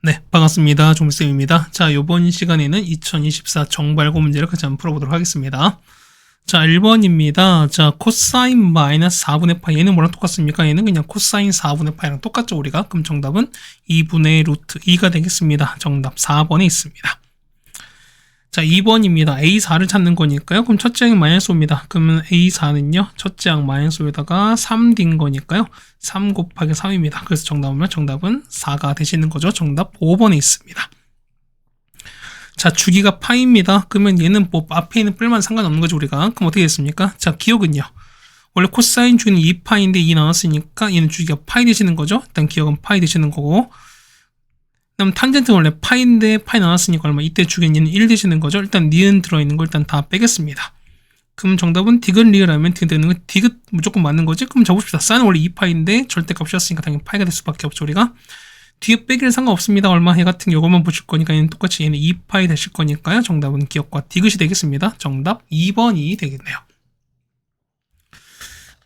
네, 반갑습니다. 종쌤입니다. 자, 이번 시간에는 2024 정발고 문제를 같이 한번 풀어보도록 하겠습니다. 자, 1번입니다. 자, 코사인 마이너스 4분의 파이. 얘는 뭐랑 똑같습니까? 얘는 그냥 코사인 4분의 파이랑 똑같죠, 우리가? 그럼 정답은 2분의 루트 2가 되겠습니다. 정답 4번에 있습니다. 자, 2번입니다. A4를 찾는 거니까요. 그럼 첫째 항이 마이너스 5입니다. 그러면 A4는요, 첫째 항 마이너스 5에다가 3D인 거니까요. 3 곱하기 3입니다. 그래서 정답은 4가 되시는 거죠. 정답 5번에 있습니다. 자, 주기가 파입니다. 그러면 얘는 뭐 앞에 있는 뿔만 상관없는 거죠, 우리가. 그럼 어떻게 됐습니까? 자, 기억은요. 원래 코사인 주기는 2파인데 2 나왔으니까 얘는 주기가 파이 되시는 거죠. 일단 기억은 파이 되시는 거고. 그럼 탄젠트 원래 파인데 파이 나왔으니까 얼마? 이때 주기는 얘는 1 되시는 거죠. 일단 니은 들어있는 걸 일단 다 빼겠습니다. 그럼 정답은 디귿 리을하면 디귿 되는 거 디귿 무조건 맞는 거지? 그럼 적읍시다. 사인은 원래 2파인데 절대값이었으니까 당연히 파이가 될 수밖에 없죠, 우리가. 뒤에 빼기는 상관없습니다. 얼마? 얘 같은 요것만 보실 거니까 얘는 똑같이 얘는 2파이 되실 거니까요. 정답은 기억과 디귿이 되겠습니다. 정답 2번이 되겠네요.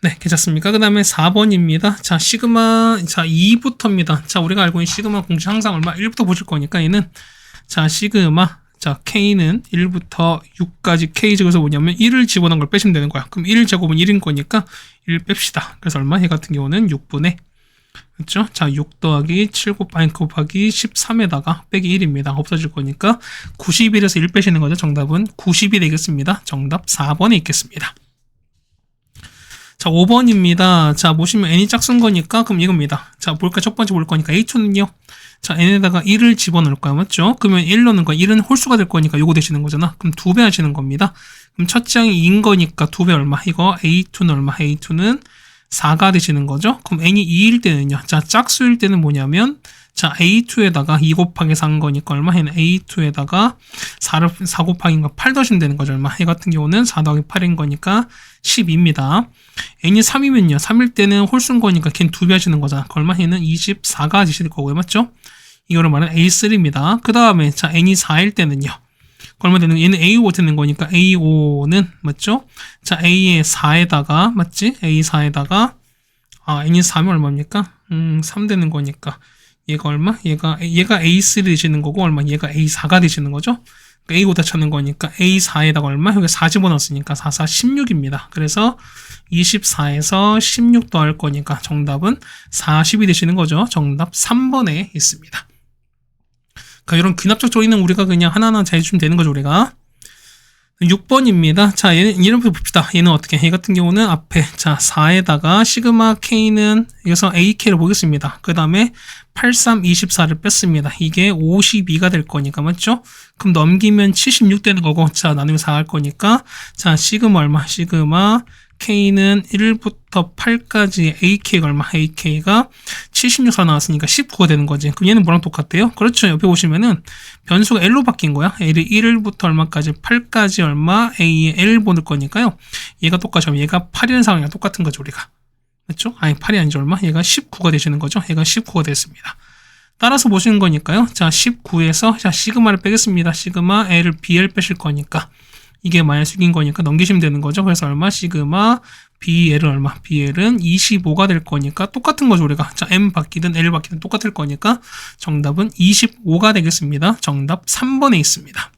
네, 괜찮습니까? 그 다음에 4번입니다. 자, 시그마, 자, 2부터입니다. 자, 우리가 알고 있는 시그마 공식 항상 얼마? 1부터 보실 거니까 얘는, 자, 시그마, 자, K는 1부터 6까지 K 제곱에서 뭐냐면 1을 집어넣은 걸 빼시면 되는 거야. 그럼 1 제곱은 1인 거니까 1 뺍시다. 그래서 얼마? 얘 같은 경우는 6분의, 그렇죠? 자, 6 더하기 7 곱하기 13에다가 빼기 1입니다. 없어질 거니까 91에서 1 빼시는 거죠. 정답은 90이 되겠습니다. 정답 4번에 있겠습니다. 자, 5번입니다. 자, 보시면 n이 짝수인 거니까 그럼 이겁니다. 자, 볼까? 첫 번째 볼 거니까 a2는요. 자, n에다가 1을 집어넣을 거야. 맞죠? 그러면 1 넣는 거야. 1은 홀수가 될 거니까 요거 되시는 거잖아. 그럼 2배 하시는 겁니다. 그럼 첫째 항이 2인 거니까 2배 얼마? 이거 a2는 얼마? a2는 4가 되시는 거죠. 그럼 n이 2일 때는요. 자, 짝수일 때는 뭐냐면 자, a2에다가 2 곱하기 4인 거니까 얼마? 얘는 a2에다가 4 곱하기 8 더시면 되는 거죠. 얼마? 얘 같은 경우는 4 더하기 8인 거니까 12입니다. n이 3이면요. 3일 때는 홀수인 거니까 걔는 2배 하시는 거잖아. 얼마? 얘는 24가 되실 거고요. 맞죠? 이거를 말하는 a3입니다. 그 다음에 자, n이 4일 때는요. 얼마 되는 거? 얘는 a5 되는 거니까 a5는 맞죠? 자, a의 4에다가 맞지? a4에다가 n이 4면 얼마입니까? 3 되는 거니까 얘가 얼마? 얘가 A3 되시는 거고 얼마? 얘가 A4가 되시는 거죠? A5다 찾는 거니까 A4에다가 얼마? 여기 4 집어넣었으니까 4, 4, 16입니다. 그래서 24에서 16 더할 거니까 정답은 40이 되시는 거죠. 정답 3번에 있습니다. 그러니까 이런 귀납적 조리는 우리가 그냥 하나하나 잘 해주면 되는 거죠, 우리가. 6번입니다. 자, 얘는 봅시다. 얘는 어떻게? 얘 같은 경우는 앞에, 자, 4에다가 시그마 K는, 여기서 AK를 보겠습니다. 그 다음에 83, 24를 뺐습니다. 이게 52가 될 거니까, 맞죠? 그럼 넘기면 76 되는 거고, 자, 나누면 4 할 거니까, 자, 시그마 얼마? 시그마 K는 1부터 8까지 AK가 얼마? AK가 76사 나왔으니까 19가 되는 거지. 그럼 얘는 뭐랑 똑같대요? 그렇죠. 옆에 보시면은 변수가 L로 바뀐 거야. L이 1부터 얼마까지? 8까지 얼마? A에 L 보낼 거니까요. 얘가 똑같이 하면 얘가 8이라는 상황이랑 똑같은 거죠, 우리가. 맞죠? 아니, 8이 아니지 얼마? 얘가 19가 되시는 거죠. 얘가 19가 됐습니다. 따라서 보시는 거니까요. 자, 19에서 자, 시그마를 빼겠습니다. 시그마 L을 BL 빼실 거니까. 이게 마이너스 6인 거니까 넘기시면 되는 거죠. 그래서 얼마? 시그마 BL은 얼마? BL은 25가 될 거니까 똑같은 거죠, 우리가. 자, M 바뀌든 L 바뀌든 똑같을 거니까 정답은 25가 되겠습니다. 정답 3번에 있습니다.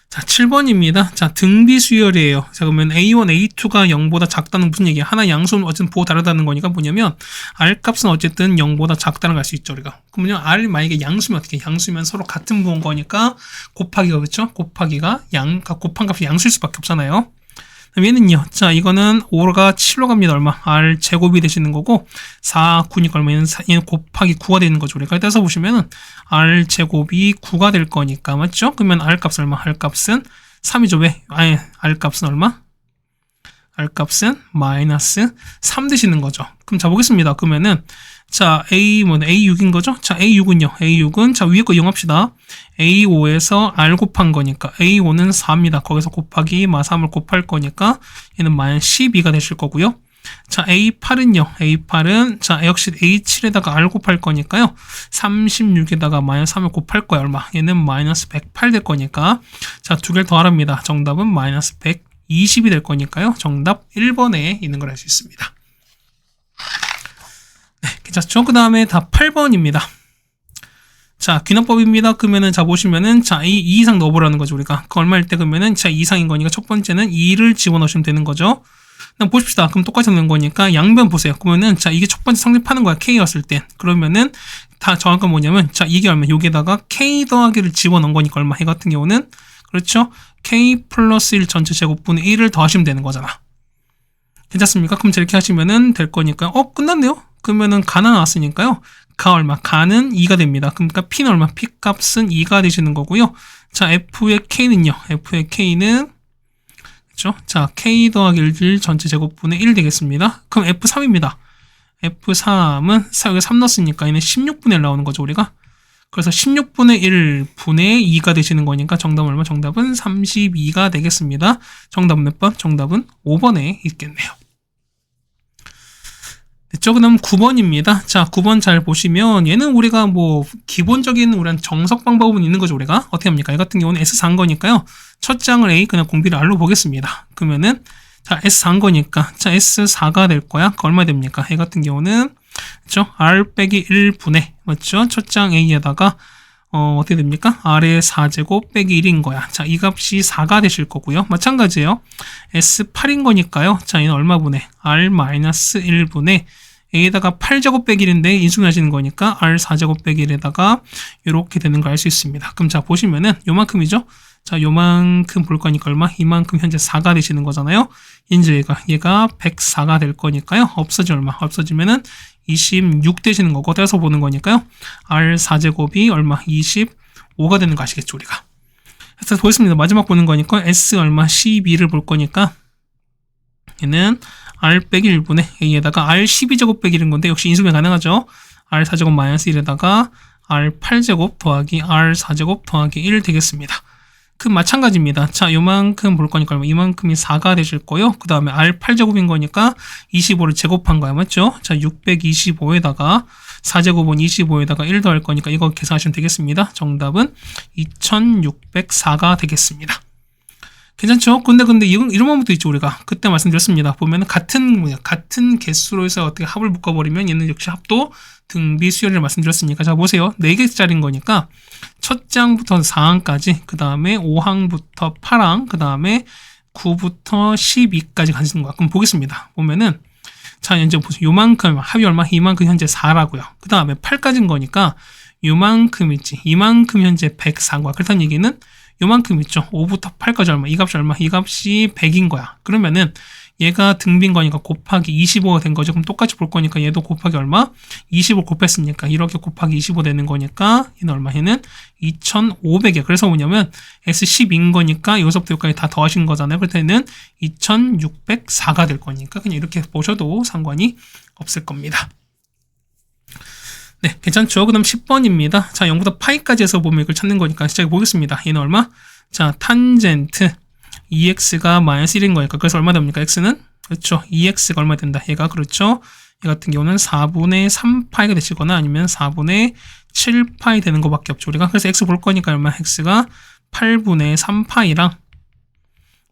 자, 7번입니다. 자, 등비 수열이에요. 자, 그러면 A1, A2가 0보다 작다는 무슨 얘기야? 하나 양수는 어쨌든 보호 다르다는 거니까 뭐냐면 R 값은 어쨌든 0보다 작다는 걸 알 수 있죠, 우리가. 그러면 R 만약에 양수면 어떻게? 양수면 서로 같은 부호인 거니까 곱하기가 그렇죠? 곱하기가 곱한 값이 양수일 수밖에 없잖아요. 얘는요. 자, 이거는 5가 7로 갑니다. 얼마? R 제곱이 되시는 거고 4, 9니까 얼마? 얘는 곱하기 9가 되는 거죠. 우리가 따라서 보시면은 R 제곱이 9가 될 거니까 맞죠? 그러면 R 값은 얼마? R 값은 3이죠. 왜? 아니, R 값은 얼마? R 값은 마이너스 3 되시는 거죠. 그럼 자 보겠습니다. 그러면은 자, A6인 거죠? 자, A6은요. A6은, 자, 위에 거 이용합시다. A5에서 R 곱한 거니까, A5는 4입니다. 거기서 곱하기, 3을 곱할 거니까, 얘는 마이너스 12가 되실 거고요. 자, A8은요. A8은, 자, 역시 A7에다가 R 곱할 거니까요. 36에다가 마이너스 3을 곱할 거야. 얼마? 얘는 마이너스 108 될 거니까. 자, 두 개를 더하랍니다. 정답은 마이너스 120이 될 거니까요. 정답 1번에 있는 걸 알 수 있습니다. 네, 괜찮죠? 그 다음에 다 8번입니다. 자, 귀납법입니다. 그러면은, 자, 보시면은, 자, 2 이상 넣어보라는 거죠, 우리가. 그 얼마일 때 그러면은, 자, 2 이상인 거니까 첫 번째는 2를 집어넣으시면 되는 거죠. 그럼 보십시다. 그럼 똑같이 넣는 거니까 양변 보세요. 그러면은, 자, 이게 첫 번째 성립하는 거야, K였을 때. 그러면은, 다 정확한 뭐냐면, 자, 이게 얼마, 여기에다가 K 더하기를 집어넣은 거니까 얼마, 해 같은 경우는, 그렇죠? K 플러스 1 전체 제곱분의 1을 더하시면 되는 거잖아. 괜찮습니까? 그럼 이렇게 하시면은 될 거니까, 끝났네요? 그러면은, 가나 나왔으니까요. 가 얼마? 가는 2가 됩니다. 그러니까 P는 얼마? P 값은 2가 되시는 거고요. 자, F의 K는요. F의 K는, 그렇죠? 자, K 더하기 1 전체 제곱분의 1 되겠습니다. 그럼 F3입니다. F3은, 여기 3 넣었으니까 얘는 16분의 1 나오는 거죠, 우리가. 그래서 16분의 1 분의 2가 되시는 거니까 정답은 얼마? 정답은 32가 되겠습니다. 정답은 몇 번? 정답은 5번에 있겠네요. 됐죠? 그럼 9번입니다. 자, 9번 잘 보시면 얘는 우리가 뭐 기본적인 우리한 정석 방법은 있는 거죠, 우리가. 어떻게 합니까? 이 같은 경우는 S4인 거니까요. 첫 장을 A, 그냥 공비를 R로 보겠습니다. 그러면은, 자, S4인 거니까, 자, S4가 될 거야. 그 얼마 됩니까? 이 같은 경우는, 그렇죠? R 빼기 1분의, 맞죠? 첫 장 A에다가, 어떻게 됩니까? R의 4제곱 빼기 1인 거야. 자, 이 값이 4가 되실 거고요. 마찬가지예요. S8인 거니까요. 자, 얘는 얼마 분의? R-1분의 A에다가 8제곱 빼기 1인데 인수분해하시는 거니까 R 4제곱 빼기 1에다가 이렇게 되는 걸 알 수 있습니다. 그럼 자, 보시면은 요만큼이죠? 자, 요만큼 볼 거니까 얼마? 이만큼 현재 4가 되시는 거잖아요. 이제 얘가 104가 될 거니까요. 없어지면 얼마? 없어지면은 26 되시는 거고, 떼서 보는 거니까요. R 4제곱이 얼마? 25가 되는 거 아시겠죠, 우리가? 그래서 보겠습니다. 마지막 보는 거니까 S 얼마? 12를 볼 거니까 얘는 R 빼기 1분의 A에다가 R 12제곱 빼기 1인 건데 역시 인수분해 가능하죠. R 4제곱 마이너스 1에다가 R 8제곱 더하기 R 4제곱 더하기 1 되겠습니다. 그 마찬가지입니다. 자, 요만큼 볼 거니까 이만큼이 4가 되실 거요. 그 다음에 R 8제곱인 거니까 25를 제곱한 거야. 맞죠? 자, 625에다가 4제곱은 25에다가 1 더할 거니까 이거 계산하시면 되겠습니다. 정답은 2604가 되겠습니다. 괜찮죠? 근데 이런 방법도 있죠, 우리가. 그때 말씀드렸습니다. 보면은 같은 개수로 해서 어떻게 합을 묶어버리면 얘는 역시 합도 등비 수열을 말씀드렸으니까. 자, 보세요. 4개짜리인 거니까 첫 장부터 4항까지, 그 다음에 5항부터 8항, 그 다음에 9부터 12까지 가지는 거야. 그럼 보겠습니다. 보면은, 자, 이제 보세요. 요만큼, 합이 얼마? 이만큼 현재 4라고요. 그 다음에 8까지인 거니까 요만큼 있지. 이만큼 현재 104인 거야. 그렇다는 얘기는 요만큼 있죠. 5부터 8까지 얼마? 이 값이 얼마? 이 값이 100인 거야. 그러면은 얘가 등비인 거니까 곱하기 25가 된 거죠. 그럼 똑같이 볼 거니까 얘도 곱하기 얼마? 25 곱했으니까 이렇게 곱하기 25 되는 거니까 얘는 얼마? 얘는 2500이야. 그래서 뭐냐면 S10인 거니까 여기서부터 여기까지 다 더하신 거잖아요. 그럴 때는 2604가 될 거니까 그냥 이렇게 보셔도 상관이 없을 겁니다. 네, 괜찮죠? 그 다음 10번입니다. 자, 0부터 파이까지 해서 보면 이걸 찾는 거니까 시작해 보겠습니다. 얘는 얼마? 자, 탄젠트 2x가 마이너스 1인 거니까 그래서 얼마 됩니까? x는? 그렇죠. 2x가 얼마 된다. 얘가 그렇죠. 얘 같은 경우는 4분의 3파이가 되시거나 아니면 4분의 7파이 되는 것밖에 없죠. 우리가 그래서 x 볼 거니까 얼마? x가 8분의 3파이랑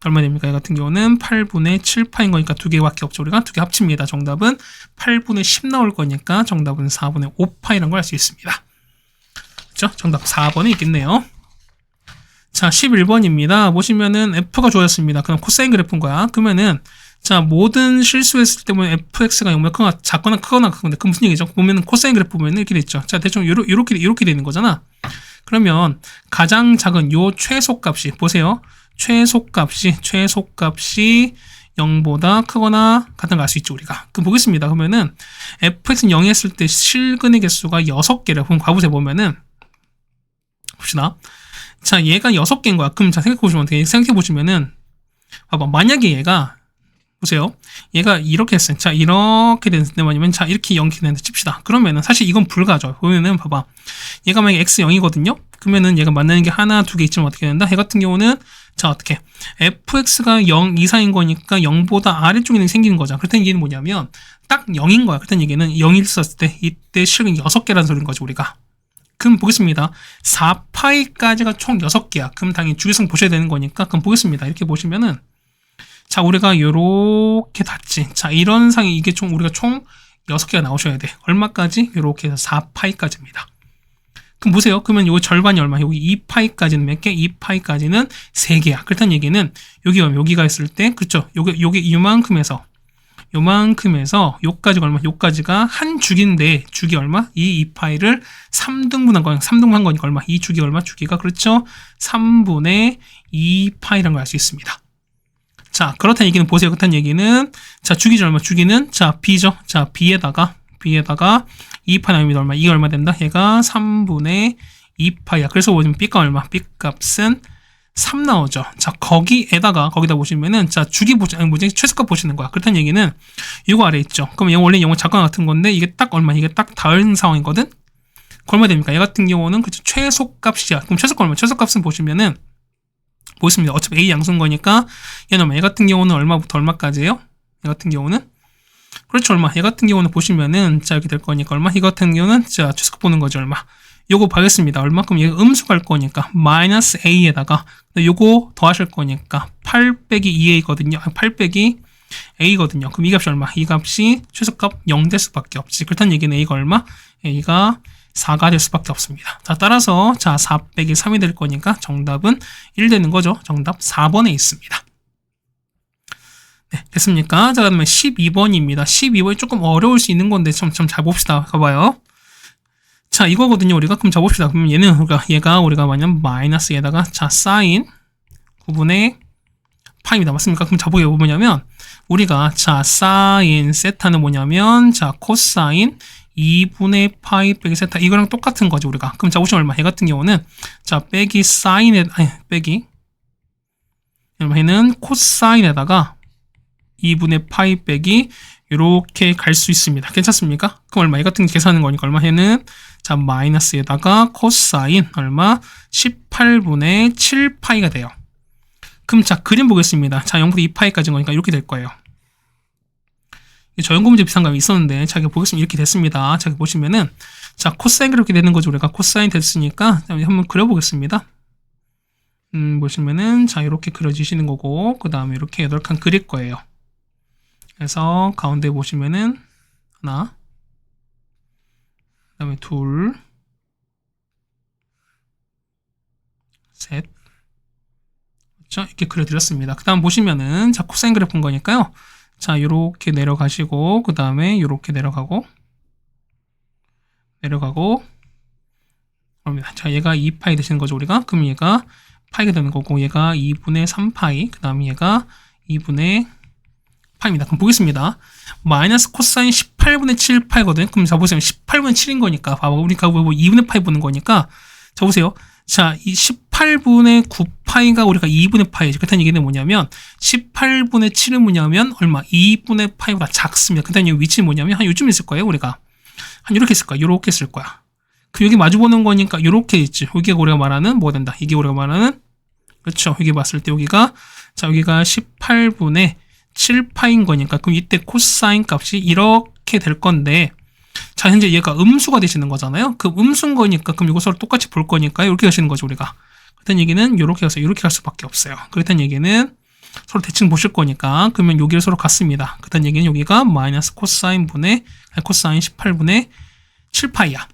얼마 됩니까? 얘 같은 경우는 8분의 7파인 거니까 두 개밖에 없죠. 우리가 두 개 합칩니다. 정답은 8분의 10 나올 거니까 정답은 4분의 5파이라는 걸 알 수 있습니다. 그렇죠? 정답 4번에 있겠네요. 자, 11번입니다. 보시면은 F가 좋아졌습니다. 그럼 코사인 그래프인 거야. 그러면은 자, 모든 실수했을 때 보면 fx가 0보다 작거나 크거나 그건데 그 무슨 얘기죠? 보면은 코사인 그래프 보면 이렇게 됐죠. 자, 대충 이렇게 되는 거잖아. 그러면 가장 작은 요 최소값이 보세요. 최소값이 0보다 크거나 같은 걸 알 수 있죠, 우리가. 그럼 보겠습니다. 그러면은 fx는 0이 했을 때 실근의 개수가 6개래. 그럼 과부세 보면은 봅시다. 자, 얘가 6개인 거야. 그럼 자, 생각해보시면 어떻게 생각해보시면은 봐봐. 만약에 얘가 보세요. 얘가 이렇게 했어요. 자, 이렇게 됐는데 뭐냐면 자, 이렇게 0이 됐는데 칩시다. 그러면은 사실 이건 불가죠. 보면은 봐봐. 얘가 만약에 x 0이거든요. 그러면은 얘가 만나는 게 하나, 두 개 있지만 어떻게 된다? 얘 같은 경우는 자, 어떻게 fx가 0 이상인 거니까 0보다 아래쪽에 생기는 거죠. 그렇다는 얘기는 뭐냐면 딱 0인 거야. 그렇다는 얘기는 0이 있었을 때 이때 실은 6개라는 소리인 거죠, 우리가. 그럼 보겠습니다. 4파이까지가 총 6개야. 그럼 당연히 주기성 보셔야 되는 거니까 그럼 보겠습니다. 이렇게 보시면은 자, 우리가 요렇게 닿지. 자, 이런 상이 이게 우리가 총 6개가 나오셔야 돼. 얼마까지? 요렇게 해서 4파이까지입니다. 그럼 보세요. 그러면 요 절반이 얼마? 여기 2파이까지는 몇 개? 2파이까지는 3개야. 그렇다는 얘기는 여기가 있을 때, 그쵸? 요게 요만큼에서 요까지가 얼마? 요까지가 한 주기인데, 주기 얼마? 이 2파이를 3등분한 거니까 얼마? 이 주기 얼마? 주기가 그렇죠? 3분의 2파이라는 걸 알 수 있습니다. 자, 그렇다는 얘기는 보세요. 그렇다는 얘기는, 자, 주기죠 얼마? 주기는, 자, b죠? 자, b에다가 2파 나옵니다. 얼마? 이게 얼마 된다? 얘가 3분의 2파이야. 그래서 보시면 b가 얼마? b 값은 3 나오죠. 자, 거기다 보시면은, 자, 최소값 보시는 거야. 그렇다는 얘기는, 이거 아래 있죠. 그럼 얘 원래 영어 작가 같은 건데, 이게 딱 얼마? 이게 딱 닿은 상황이거든? 그 얼마 됩니까? 얘 같은 경우는, 그쵸, 최소값이야. 그럼 최소값 얼마? 최소값은 보시면은, 보겠습니다. 어차피 A 양수인 거니까, 얘 같은 경우는 얼마부터 얼마까지예요? 얘 같은 경우는? 그렇죠, 얼마? 얘 같은 경우는 보시면은, 자, 이렇게 될 거니까, 얼마? 이 같은 경우는, 자, 최소값 보는 거죠, 얼마? 요거 봐겠습니다. 얼마큼 얘가 음수 갈 거니까, 마이너스 A에다가, 요거 더하실 거니까, 8 빼기 2A거든요. 8 빼기 A거든요. 그럼 이 값이 얼마? 이 값이 최소값 0 될 수밖에 없지. 그렇다는 얘기는 A가 얼마? A가 4가 될 수밖에 없습니다. 자, 따라서, 자, 4 빼기 3이 될 거니까, 정답은 1 되는 거죠. 정답 4번에 있습니다. 네, 됐습니까? 자, 그다음에 12번입니다. 12번이 조금 어려울 수 있는 건데 좀 잘 봅시다. 가봐요. 자, 이거거든요. 우리가 그럼 잡봅시다. 그러면 얘가 우리가 만약 마이너스에다가 자 사인 9분의 파입니다. 맞습니까? 그럼 자보게 뭐냐면 우리가 자 사인 세타는 뭐냐면 자 코사인 2분의 파이 빼기 세타 이거랑 똑같은 거죠 우리가. 그럼 자 보시면 얼마? 얘 같은 경우는 자 빼기 사인에 빼기 얘는 코사인에다가 2분의 파이 빼기 이렇게 갈 수 있습니다. 괜찮습니까? 그럼 얼마? 얘 같은 게 계산하는 거니까 얼마? 얘는 자 마이너스에다가 코사인 얼마? 18분의 7파이가 돼요. 그럼 자 그림 보겠습니다. 자 0부터 2파이까지인 거니까 이렇게 될 거예요. 저연고 문제 비슷한 거 있었는데 자기 보겠습니다. 이렇게 됐습니다. 자기 보시면은 자 코사인 그렇게 되는 거죠. 우리가 코사인 됐으니까 한번 그려보겠습니다. 보시면은 자 이렇게 그려지시는 거고 그 다음에 이렇게 8칸 그릴 거예요. 그래서 가운데 보시면은 하나 그 다음에 둘 셋 그렇죠? 이렇게 그려드렸습니다. 그 다음 보시면은 자 코사인 그래프인 거니까요. 자 요렇게 내려가시고 그 다음에 요렇게 내려가고 그럽니다. 자 얘가 2파이 되시는 거죠 우리가. 그럼 얘가 파이가 되는 거고 얘가 2분의 3파이 그 다음에 얘가 2분의 파입니다. 그럼 보겠습니다. 마이너스 코사인 18분의 7파이거든요. 그럼 자 보세요. 18분의 7인 거니까 봐봐. 우리가 2분의 파이 보는 거니까 자 보세요. 자 이 18분의 9파이가 우리가 2분의 파이죠. 그렇다는 얘기는 뭐냐면 18분의 7은 뭐냐면 얼마? 2분의 파이보다 작습니다. 그렇다는 얘기 위치는 뭐냐면 한 요쯤 있을 거예요. 우리가 한 이렇게 있을 거야. 요렇게 있을 거야. 그 여기 마주 보는 거니까 요렇게 있지. 여기 우리가 말하는 뭐가 된다. 이게 우리가 말하는 그렇죠. 여기 봤을 때 여기가 자 여기가 18분의 7파인 거니까 그럼 이때 코사인 값이 이렇게 될 건데 자 현재 얘가 음수가 되시는 거잖아요. 그 음수인 거니까 그럼 이거 서로 똑같이 볼 거니까 이렇게 하시는 거죠 우리가. 그렇다는 얘기는 이렇게 가서 이렇게 갈 수밖에 없어요. 그렇다는 얘기는 서로 대칭 보실 거니까 그러면 여기를 서로 같습니다. 그렇다는 얘기는 여기가 마이너스 코사인 18분의 7파이야.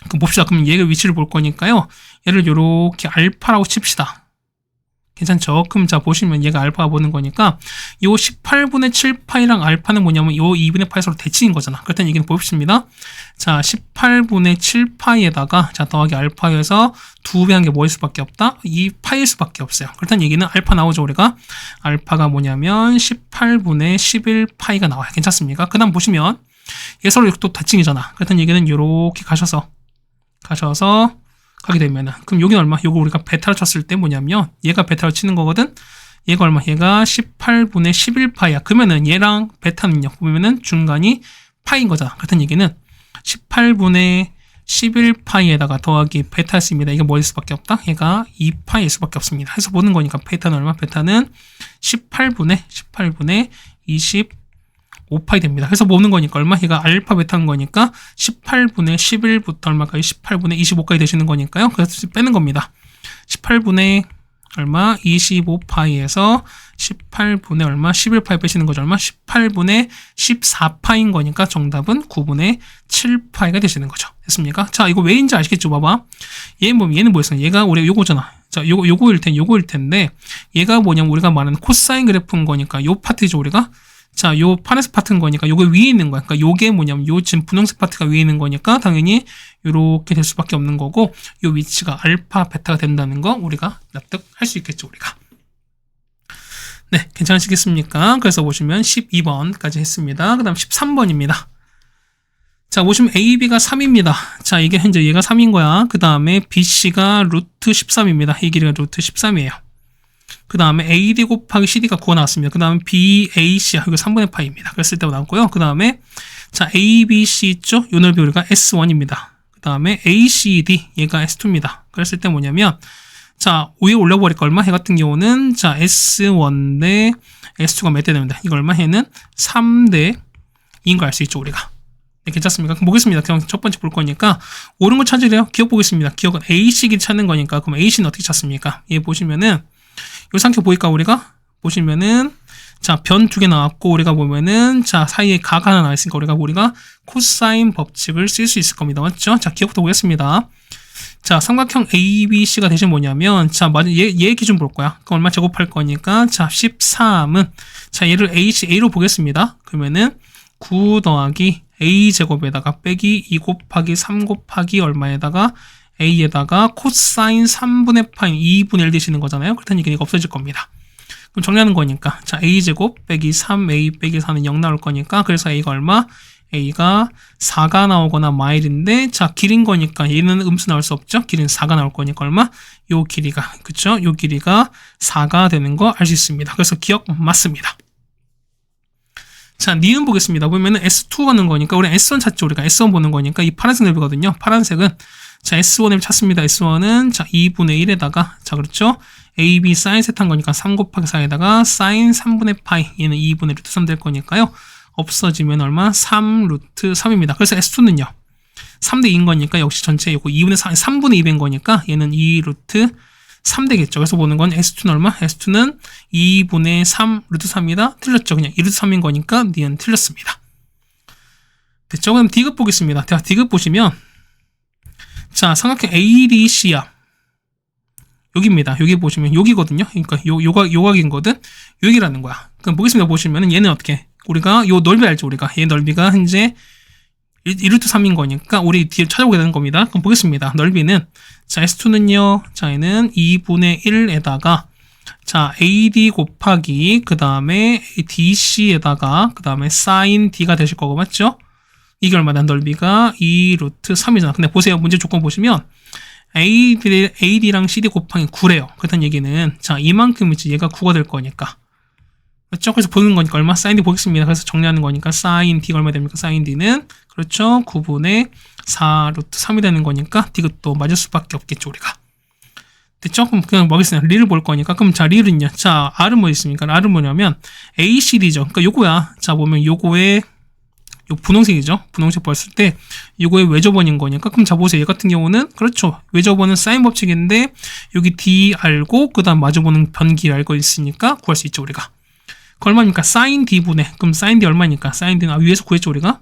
그럼 봅시다. 그럼 얘가 위치를 볼 거니까요. 얘를 이렇게 알파라고 칩시다. 괜찮죠? 그럼 자 보시면 얘가 알파가 보는 거니까 요 18분의 7파이랑 알파는 뭐냐면 요 2분의 파이 서로 대칭인 거잖아. 그렇다는 얘기는 봅시다. 자 18분의 7파이에다가 자 더하기 알파에서 2배 한 게 뭐일 수밖에 없다? 이 파이일 수밖에 없어요. 그렇다는 얘기는 알파 나오죠 우리가. 알파가 뭐냐면 18분의 11파이가 나와요. 괜찮습니까? 그 다음 보시면 얘 서로 또 대칭이잖아. 그렇다는 얘기는 요렇게 가셔서 가게 되면은 그럼 여기는 얼마? 요거 우리가 베타로 쳤을 때 뭐냐면 얘가 베타로 치는 거거든. 얘가 얼마? 얘가 18분의 11파이야. 그러면은 얘랑 베타는요. 보면은 중간이 파이인 거잖아. 그렇다는 얘기는 18분의 11파이에다가 더하기 베타였습니다. 이게 뭐일 수밖에 없다? 얘가 2파이일 수밖에 없습니다. 해서 보는 거니까 베타는 얼마? 베타는 18분의 25파이 됩니다. 그래서 보는 거니까 얼마? 얘가 알파 베타인 거니까 18분의 11부터 얼마까지? 18분의 25까지 되시는 거니까요. 그래서 빼는 겁니다. 18분의 얼마? 25파이에서 18분의 얼마? 11파이 빼시는 거죠. 얼마? 18분의 14파인 거니까 정답은 9분의 7파이가 되시는 거죠. 됐습니까? 자, 이거 왜인지 아시겠죠? 봐봐. 얘는 뭐였어? 얘가 우리 요거잖아. 자, 요거일 텐데, 얘가 뭐냐면 우리가 말하는 코사인 그래프인 거니까 요 파트죠, 우리가. 자, 요 파란색 파트인 거니까 요게 위에 있는 거야. 그러니까 요게 뭐냐면 요 지금 분홍색 파트가 위에 있는 거니까 당연히 요렇게 될 수밖에 없는 거고, 요 위치가 알파, 베타가 된다는 거 우리가 납득할 수 있겠죠, 우리가. 네, 괜찮으시겠습니까? 그래서 보시면 12번까지 했습니다. 그 다음 13번입니다. 자, 보시면 AB가 3입니다. 자, 이게 현재 얘가 3인 거야. 그 다음에 BC가 루트 13입니다. 이 길이가 루트 13이에요. 그 다음에 AD 곱하기 CD가 9가 나왔습니다. 그 다음에 BAC, 이거 3분의 파이입니다. 그랬을 때 나왔고요. 그 다음에, 자, ABC 있죠? 요 넓이 우리가 S1입니다. 그 다음에 ACD, 얘가 S2입니다. 그랬을 때 뭐냐면, 자, 위에 올려버릴까 얼마? 해 같은 경우는, 자, S1 대 S2가 몇 대 됩니다. 이거 얼마? 해는 3대 2인 거 알 수 있죠, 우리가. 네, 괜찮습니까? 그럼 보겠습니다. 그냥 첫 번째 볼 거니까 옳은 거 찾으래요. 기억 보겠습니다. 기억은 A식이 찾는 거니까 그럼 A식은 어떻게 찾습니까? 얘 보시면은 요 상태 보일까 우리가? 보시면은 자, 변 2개 나왔고 우리가 보면은 자, 사이에 각 하나 나와 있으니까 우리가 코사인 법칙을 쓸 수 있을 겁니다. 맞죠? 자, 기억부터 보겠습니다. 자, 삼각형 ABC가 대신 뭐냐면 자, 맞아 얘 기준 볼 거야. 그럼 얼마 제곱할 거니까 자, 13은 자, 얘를 A로 보겠습니다. 그러면은 9 더하기 A제곱에다가 빼기 2 곱하기 3 곱하기 얼마에다가 A에다가 코사인 3분의 파인 2분의 1 되시는 거잖아요. 그렇다는 얘기가 없어질 겁니다. 그럼 정리하는 거니까 자, A제곱 빼기 3A 빼기 4는 0 나올 거니까 그래서 A가 얼마? A가 4가 나오거나 마일인데 자, 길인 거니까 얘는 음수 나올 수 없죠. 길은 4가 나올 거니까 얼마? 요 길이가 그쵸? 요 길이가 4가 되는 거 알 수 있습니다. 그래서 기억 맞습니다. 자, 니은 보겠습니다. 보면은 S2 가는 거니까, 우리 S1 찾죠. 우리가 S1 보는 거니까, 이 파란색 넓이거든요. 파란색은, 자, S1을 찾습니다. S1은, 자, 2분의 1에다가, 자, 그렇죠. AB 사인 세타한 거니까 3 곱하기 4에다가 사인 3분의 파이, 얘는 2분의 루트 3 될 거니까요. 없어지면 얼마? 3 루트 3입니다. 그래서 S2는요. 3대 2인 거니까, 역시 전체 요거 2분의 4, 3분의 2인 거니까, 얘는 2 루트 3 되겠죠. 그래서 보는 건 S2는 얼마? S2는 2분의 3 루트 3이다. 틀렸죠. 그냥 2루트 3인 거니까 니은 틀렸습니다. 됐죠? 그럼 D급 보겠습니다. D급 보시면 자, 삼각형 ADC야. 여기입니다. 여기 보시면 여기거든요. 그러니까 요각이거든. 여기라는 거야. 그럼 보겠습니다. 보시면은 얘는 어떻게? 우리가 요 넓이 알죠? 우리가 얘 넓이가 현재 1루트 3인 거니까 우리 뒤에 찾아보게 되는 겁니다. 그럼 보겠습니다. 넓이는 자, S2는요. 자, 얘는 2분의 1에다가 자, AD 곱하기 그 다음에 DC에다가 그 다음에 사인 D가 되실 거고 맞죠? 이게 얼마나 넓이가 2루트 3이잖아. 근데 보세요. 문제 조건 보시면 AD랑 CD 곱하기 9래요. 그렇다는 얘기는 자, 이만큼이지 얘가 9가 될 거니까 그렇죠? 그래서 보는 거니까 얼마? 사인 D 보겠습니다. 그래서 정리하는 거니까 사인 D가 얼마 됩니까? 사인 D는 그렇죠? 9분의 4 루트 3이 되는 거니까 D급도 맞을 수밖에 없겠죠, 우리가. 됐죠? 그럼 그냥 뭐겠습니까? 리를 볼 거니까. 그럼 자, 리는요. 자, R은 뭐 있습니까? R은 뭐냐면 ACD죠. 그러니까 요거야. 자, 보면 요거의 요 분홍색이죠. 분홍색 봤을 때 요거의 외접원인 거니까. 그럼 자, 보세요. 얘 같은 경우는 그렇죠. 외접원은 사인 법칙인데 여기 D 알고 그다음 마주보는 변기 알고 있으니까 구할 수 있죠, 우리가. 그 얼마입니까? 사인 D분의. 그럼 사인 D 얼마니까? 사인 D는 위에서 구했죠, 우리가.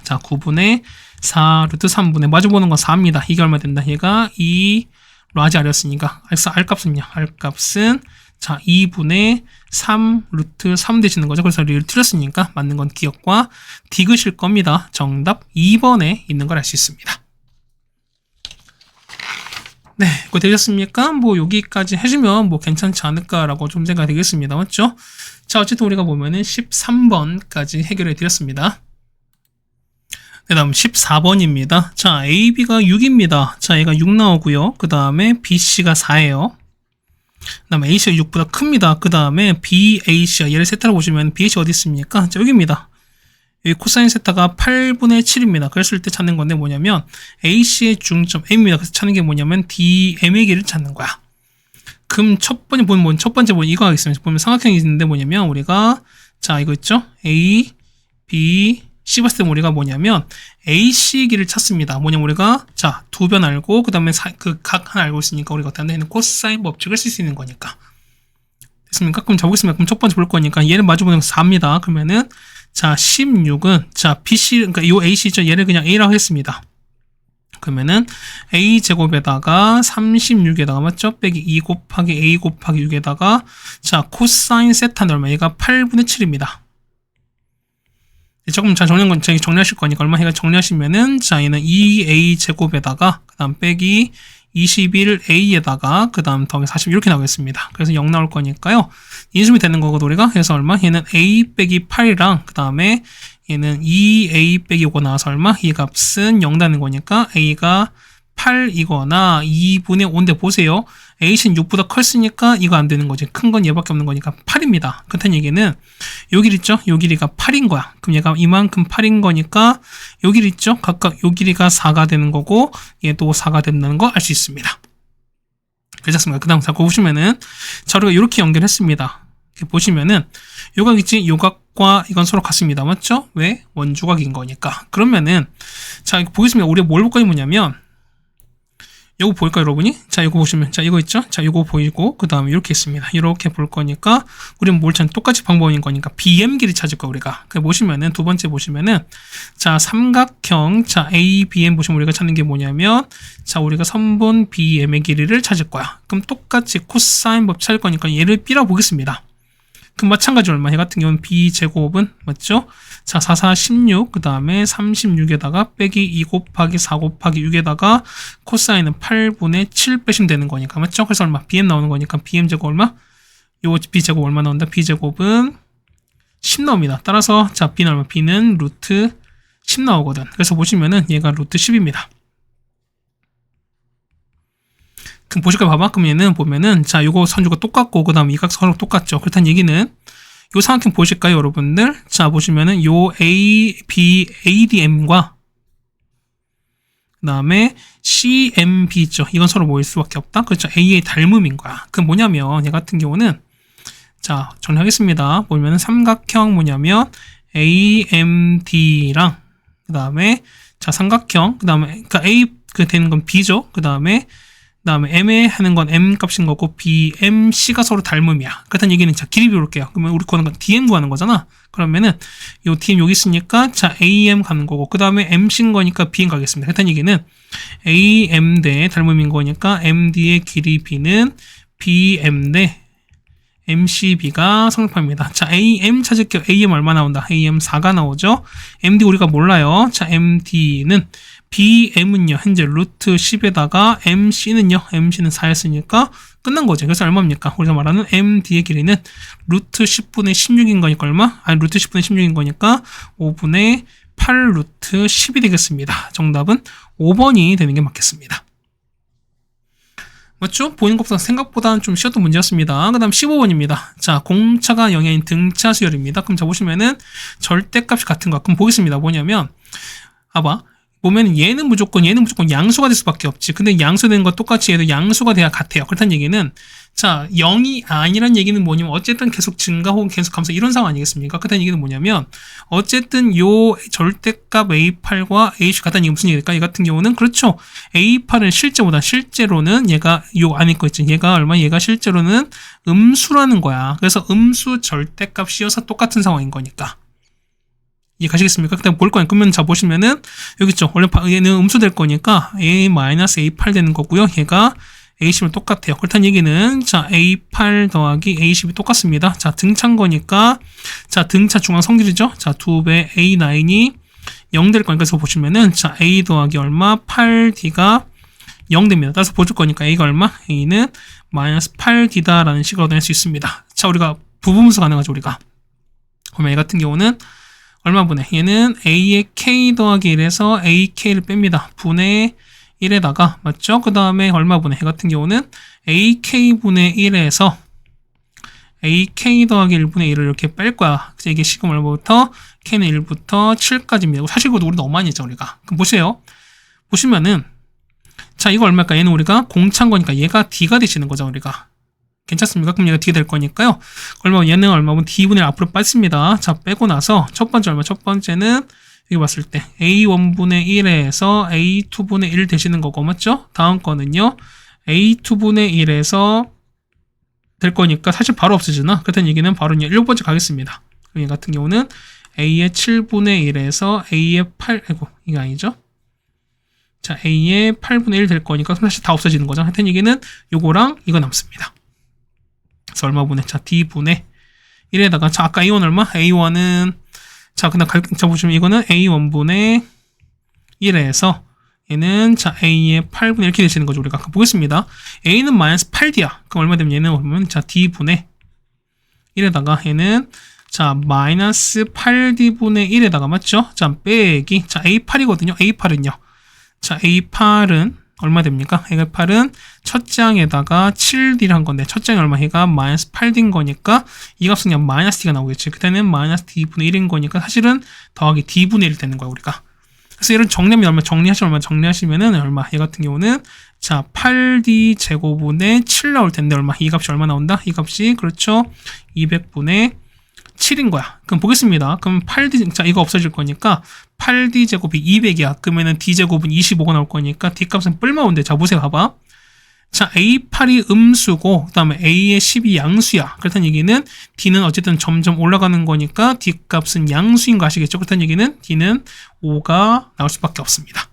자, 9분의 4 루트 3분의 마주보는 건 4입니다. 이게 얼마 된다? 얘가 2 라지 R이었으니까 R값은요. R값은 자, 2분의 3 루트 3 되시는 거죠. 그래서 리를 틀렸으니까 맞는 건 기억과 디귿일 겁니다. 정답 2번에 있는 걸 알 수 있습니다. 네, 이거 되셨습니까? 뭐 여기까지 해주면 뭐 괜찮지 않을까라고 좀 생각이 되겠습니다. 맞죠? 자, 어쨌든 우리가 보면은 13번까지 해결해 드렸습니다. 네, 다음 14번입니다. 자, AB가 6입니다. 자, 얘가 6 나오고요. 그 다음에 BC가 4예요. 그 다음에 AC가 6보다 큽니다. 그 다음에 BAC가 얘를 세타로 보시면 BAC 어디 있습니까? 자, 여기입니다. 여기 코사인 세타가 8분의 7입니다. 그랬을 때 찾는 건데 뭐냐면 AC의 중점 M입니다. 그래서 찾는 게 뭐냐면 DM의 길을 찾는 거야. 그럼 첫 번째 보면 이거 하겠습니다. 보면 삼각형이 있는데 뭐냐면 우리가 자, 이거 있죠? A, B, 씹었을 때 우리가 뭐냐면 AC 길을 찾습니다. 뭐냐면 우리가 자, 두 변 알고 그 다음에 그 각 하나 알고 있으니까 우리가 어떤 데는 코사인 법칙을 쓸 수 있는 거니까. 됐습니까? 그럼 자 보겠습니다. 그럼 첫 번째 볼 거니까 얘를 마주보는 4입니다. 그러면은 자 16은 자 BC 그러니까 요 AC죠. 얘를 그냥 A라고 했습니다. 그러면은 A 제곱에다가 36에다가 맞죠? 빼기 2 곱하기 A 곱하기 6에다가 자 코사인 세타는 얼마? 얘가 8분의 7입니다. 조금 잘 정리한 건 정리하실 거니까 얼마 해가 정리하시면은 자 얘는 2A 제곱에다가 그 다음 빼기 21A에다가 그 다음 더하기 40 이렇게 나오겠습니다. 그래서 0 나올 거니까요. 인수분해 되는 거거든 우리가. 그래서 얼마? 얘는 A 빼기 8이랑 그 다음에 얘는 2A 빼기 5가 나와서 얼마? 이 값은 0 되는 거니까 A가 8이거나 2분의 5인데 보세요. A는 6보다 컸으니까 이거 안 되는 거지. 큰 건 얘밖에 없는 거니까 8입니다. 그렇다는 얘기는 요 길 있죠? 요 길이가 8인 거야. 그럼 얘가 이만큼 8인 거니까 요 길 있죠? 각각 요 길이가 4가 되는 거고 얘도 4가 된다는 거 알 수 있습니다. 괜찮습니다. 그 다음 자 보시면은 자 우리가 이렇게 연결했습니다. 이렇게 보시면은 요각 있지? 요각과 이건 서로 같습니다. 맞죠? 왜? 원주각인 거니까. 그러면은 자 이거 보겠습니다. 우리가 뭘 볼 거니 뭐냐면 요거 보일까요, 여러분이? 자, 이거 보시면, 자, 이거 있죠? 자, 이거 보이고, 그 다음에 이렇게 있습니다. 이렇게 볼 거니까, 우리는 뭘 찾는 똑같이 방법인 거니까, BM 길이 찾을 거야, 우리가. 그 보시면은, 두 번째 보시면은, 자, 삼각형, 자, ABM 보시면 우리가 찾는 게 뭐냐면, 자, 우리가 선분 BM의 길이를 찾을 거야. 그럼 똑같이 코사인 법 찾을 거니까, 얘를 B라고 보겠습니다. 그럼 마찬가지 얼마? 얘 같은 경우는 B제곱은, 맞죠? 자, 4, 4, 16, 그 다음에 36에다가 빼기 2 곱하기 4 곱하기 6에다가 코사인은 8분의 7 빼시면 되는 거니까, 맞죠? 그래서 얼마? BM 나오는 거니까, BM제곱 얼마? 요 B제곱 얼마 나온다? B제곱은 10 나옵니다. 따라서, 자, B는 얼마? B는 루트 10 나오거든. 그래서 보시면은 얘가 루트 10입니다. 그럼 보실까요? 봐봐. 그럼 얘는 보면은, 자, 요거 선주가 똑같고, 그 다음 이 각 서로 똑같죠. 그렇다는 얘기는, 요 삼각형 보실까요, 여러분들? 자, 보시면은 요 A, B, ADM과 그 다음에 CMB 있죠. 이건 서로 모일 수밖에 없다. 그렇죠. A의 닮음인 거야. 그 뭐냐면 얘 같은 경우는 자, 정리하겠습니다. 보면은 삼각형 뭐냐면 AMD랑 그 다음에 자, 삼각형 그 다음에 그러니까 A 그 되는 건 B죠. 그 다음에 M에 하는 건 M 값인 거고 BM, C가 서로 닮음이야. 그렇다는 얘기는 자 길이 비울게요. 그러면 우리 구하는 건 DM 구하는 거잖아. 그러면은 요 DM 여기 있으니까 자 AM 가는 거고 그 다음에 MC인 거니까 BM 가겠습니다. 그렇다는 얘기는 AM 대 닮음인 거니까 MD의 길이 B는 BM 대 MCB가 성립합니다. 자 AM 찾을게요. AM 얼마 나온다? AM 4가 나오죠. MD 우리가 몰라요. 자 MD는 BM은요, 현재 루트 10에다가 MC는요, MC는 4였으니까 끝난 거죠. 그래서 얼마입니까? 우리가 말하는 MD의 길이는 루트 10분의 16인 거니까 얼마? 아니, 루트 10분의 16인 거니까 5분의 8 루트 10이 되겠습니다. 정답은 5번이 되는 게 맞겠습니다. 맞죠? 보이는 것보다 생각보다는 좀 쉬웠던 문제였습니다. 그 다음 15번입니다. 자, 공차가 영향인 등차 수열입니다. 그럼 자, 보시면은 절대값이 같은 거. 그럼 보겠습니다. 뭐냐면, 봐봐. 보면 얘는 무조건 양수가 될 수밖에 없지. 근데 양수되는 거 똑같이 얘도 양수가 돼야 같아요. 그렇다는 얘기는 자 0이 아니란 얘기는 뭐냐면 어쨌든 계속 증가 혹은 계속 감소 이런 상황 아니겠습니까? 그렇다는 얘기는 뭐냐면 어쨌든 요 절대값 A8과 A10 같다는 얘기 무슨 얘기일까? 이 같은 경우는 그렇죠. A8은 실제로는 얘가 요 안에 거 있죠. 얘가 얼마? 얘가 실제로는 음수라는 거야. 그래서 음수 절대값이어서 똑같은 상황인 거니까. 이해 가시겠습니까? 그다음 볼 거예요. 그러면 자 보시면은 여기 있죠. 원래 얘는 음수 될 거니까 A-A8 되는 거고요. 얘가 A10은 똑같아요. 그렇다는 얘기는 자 A8 더하기 A10이 똑같습니다. 자 등차인 거니까 자 등차 중앙 성질이죠. 자 2배 A9이 0 될 거니까 그래서 보시면은 자 A 더하기 얼마? 8D가 0 됩니다. 따라서 보실 거니까 A가 얼마? A는 마이너스 8D다라는 식으로 얻어낼 수 있습니다. 자 우리가 부분분수 가능하죠. 우리가 그러면 A 같은 경우는 얼마 분해? 얘는 A의 K 더하기 1에서 AK를 뺍니다. 분의 1에다가, 맞죠? 그 다음에 얼마 분해? 얘 같은 경우는 AK분의 1에서 AK 더하기 1분의 1을 이렇게 뺄 거야. 그래서 이게 시금 얼마부터? K는 1부터 7까지입니다. 사실 이것도 우리 너무 많이 했죠, 우리가. 그럼 보세요. 보시면은, 자, 이거 얼마일까? 얘는 우리가 공차인 거니까 얘가 D가 되시는 거죠, 우리가. 괜찮습니까? 그럼 얘가 D가 될 거니까요. 얘는 얼마면 D분의 1 앞으로 뺐습니다. 자, 빼고 나서 첫 번째 얼마? 첫 번째는 여기 봤을 때 A1분의 1에서 A2분의 1 되시는 거고, 맞죠? 다음 거는요, A2분의 1에서 될 거니까 사실 바로 없어지나? 그렇다는 얘기는 바로 7번째 가겠습니다. 여기 같은 경우는 A의 7분의 1에서 A의 8, 아이고, 이게 아니죠? 자, A의 8분의 1 될 거니까 사실 다 없어지는 거죠. 하여튼 얘기는 요거랑 이거 남습니다. 그래서 얼마분의, 자, D분의 1에다가, 자, 아까 A1 얼마? A1은, 자, 그다음 자, 보시면 이거는 A1분의 1에서 얘는, 자, A의 8분의 1 이렇게 되시는 거죠. 우리가 보겠습니다. A는 마이너스 8D야. 그럼 얼마 되면 얘는 보면, 자, D분의 1에다가 얘는, 자, 마이너스 8D분의 1에다가, 맞죠? 자, 빼기, 자, A8이거든요. A8은요. 자, A8은 얼마 됩니까? A8은 첫 장에다가 7D를 한 건데, 첫 장이 얼마? 얘가 마이너스 8D인 거니까, 이 값은 그냥 마이너스 D가 나오겠지. 그때는 마이너스 D분의 1인 거니까, 사실은 더하기 D분의 1 되는 거야, 우리가. 그래서 이런 정리하면 얼마? 정리하시면은 얼마? 얘 같은 경우는, 자, 8D 제곱분의 7 나올 텐데, 얼마? 이 값이 얼마 나온다? 이 값이, 그렇죠. 200분의 7인 거야. 그럼 보겠습니다. 그럼 8D, 자, 이거 없어질 거니까 8D 제곱이 200이야. 그러면은 D 제곱은 25가 나올 거니까 D 값은 뿔마온데. 자, 보세요. 봐봐. 자, A8이 음수고, 그 다음에 A의 10이 양수야. 그렇다는 얘기는 D는 어쨌든 점점 올라가는 거니까 D 값은 양수인 거 아시겠죠? 그렇다는 얘기는 D는 5가 나올 수밖에 없습니다.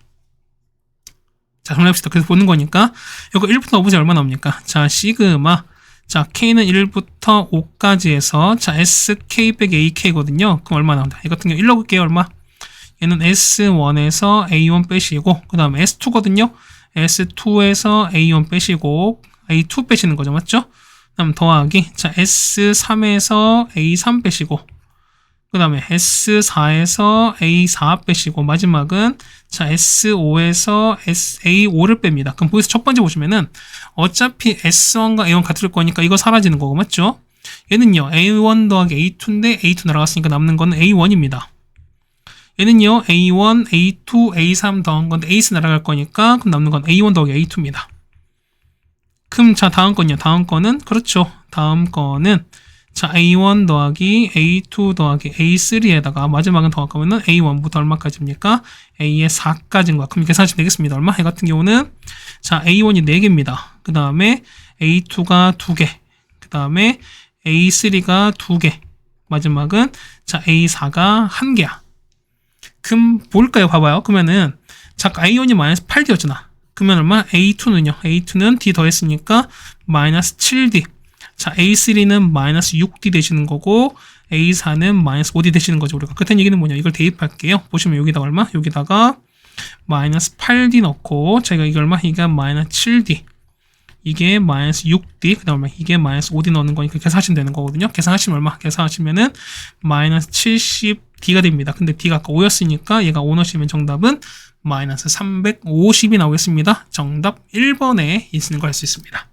자, 정리합시다. 그래서 보는 거니까, 이거 1부터 5까지 얼마 나옵니까? 자, 시그마. 자, K는 1부터 5까지 해서, 자, SK 빼기 AK거든요. 그럼 얼마 나온다? 이 같은 경우 1 넣을게요. 얼마? 얘는 S1에서 A1 빼시고, 그 다음에 S2거든요. S2에서 A1 빼시고, A2 빼시는 거죠. 맞죠? 그 다음 더하기, 자, S3에서 A3 빼시고, 그 다음에 S4에서 A4 빼시고, 마지막은, 자, S5에서 A5를 뺍니다. 그럼 거기서 첫 번째 보시면은, 어차피 S1과 A1 같을 거니까 이거 사라지는 거고, 맞죠? 얘는요, A1 더하기 A2인데, A2 날아갔으니까 남는 거는 A1입니다. 얘는요, A1, A2, A3 더한 건데, A3 날아갈 거니까, 그럼 남는 건 A1 더하기 A2입니다. 그럼, 자, 다음 건요. 다음 거는, 그렇죠. 다음 거는, 자, A1 더하기 A2 더하기 A3에다가 마지막은 더하면은 A1부터 얼마까지입니까? A의 4까지인 거야. 그럼 계산하시면 되겠습니다. 얼마? 얘 같은 경우는, 자, A1이 4개입니다. 그 다음에 A2가 2개. 그 다음에 A3가 2개. 마지막은, 자, A4가 1개야. 그럼 뭘까요? 봐봐요. 그러면은, 자, A1이 마이너스 8D였잖아. 그러면 얼마? A2는요. A2는 D 더했으니까 마이너스 7D. 자, A3는 마이너스 6D 되시는 거고, A4는 마이너스 5D 되시는 거죠. 우리가. 그렇다는 얘기는 뭐냐? 이걸 대입할게요. 보시면 여기다가 얼마? 여기다가 마이너스 8D 넣고, 제가 이게 얼마? 이게 마이너스 7D. 이게 마이너스 6D. 그 다음에 이게 마이너스 5D 넣는 거니까 계산하시면 되는 거거든요. 계산하시면 얼마? 계산하시면은 마이너스 70D가 됩니다. 근데 D가 아까 5였으니까 얘가 5 넣으시면 정답은 마이너스 350이 나오겠습니다. 정답 1번에 있는 걸 할 수 있습니다.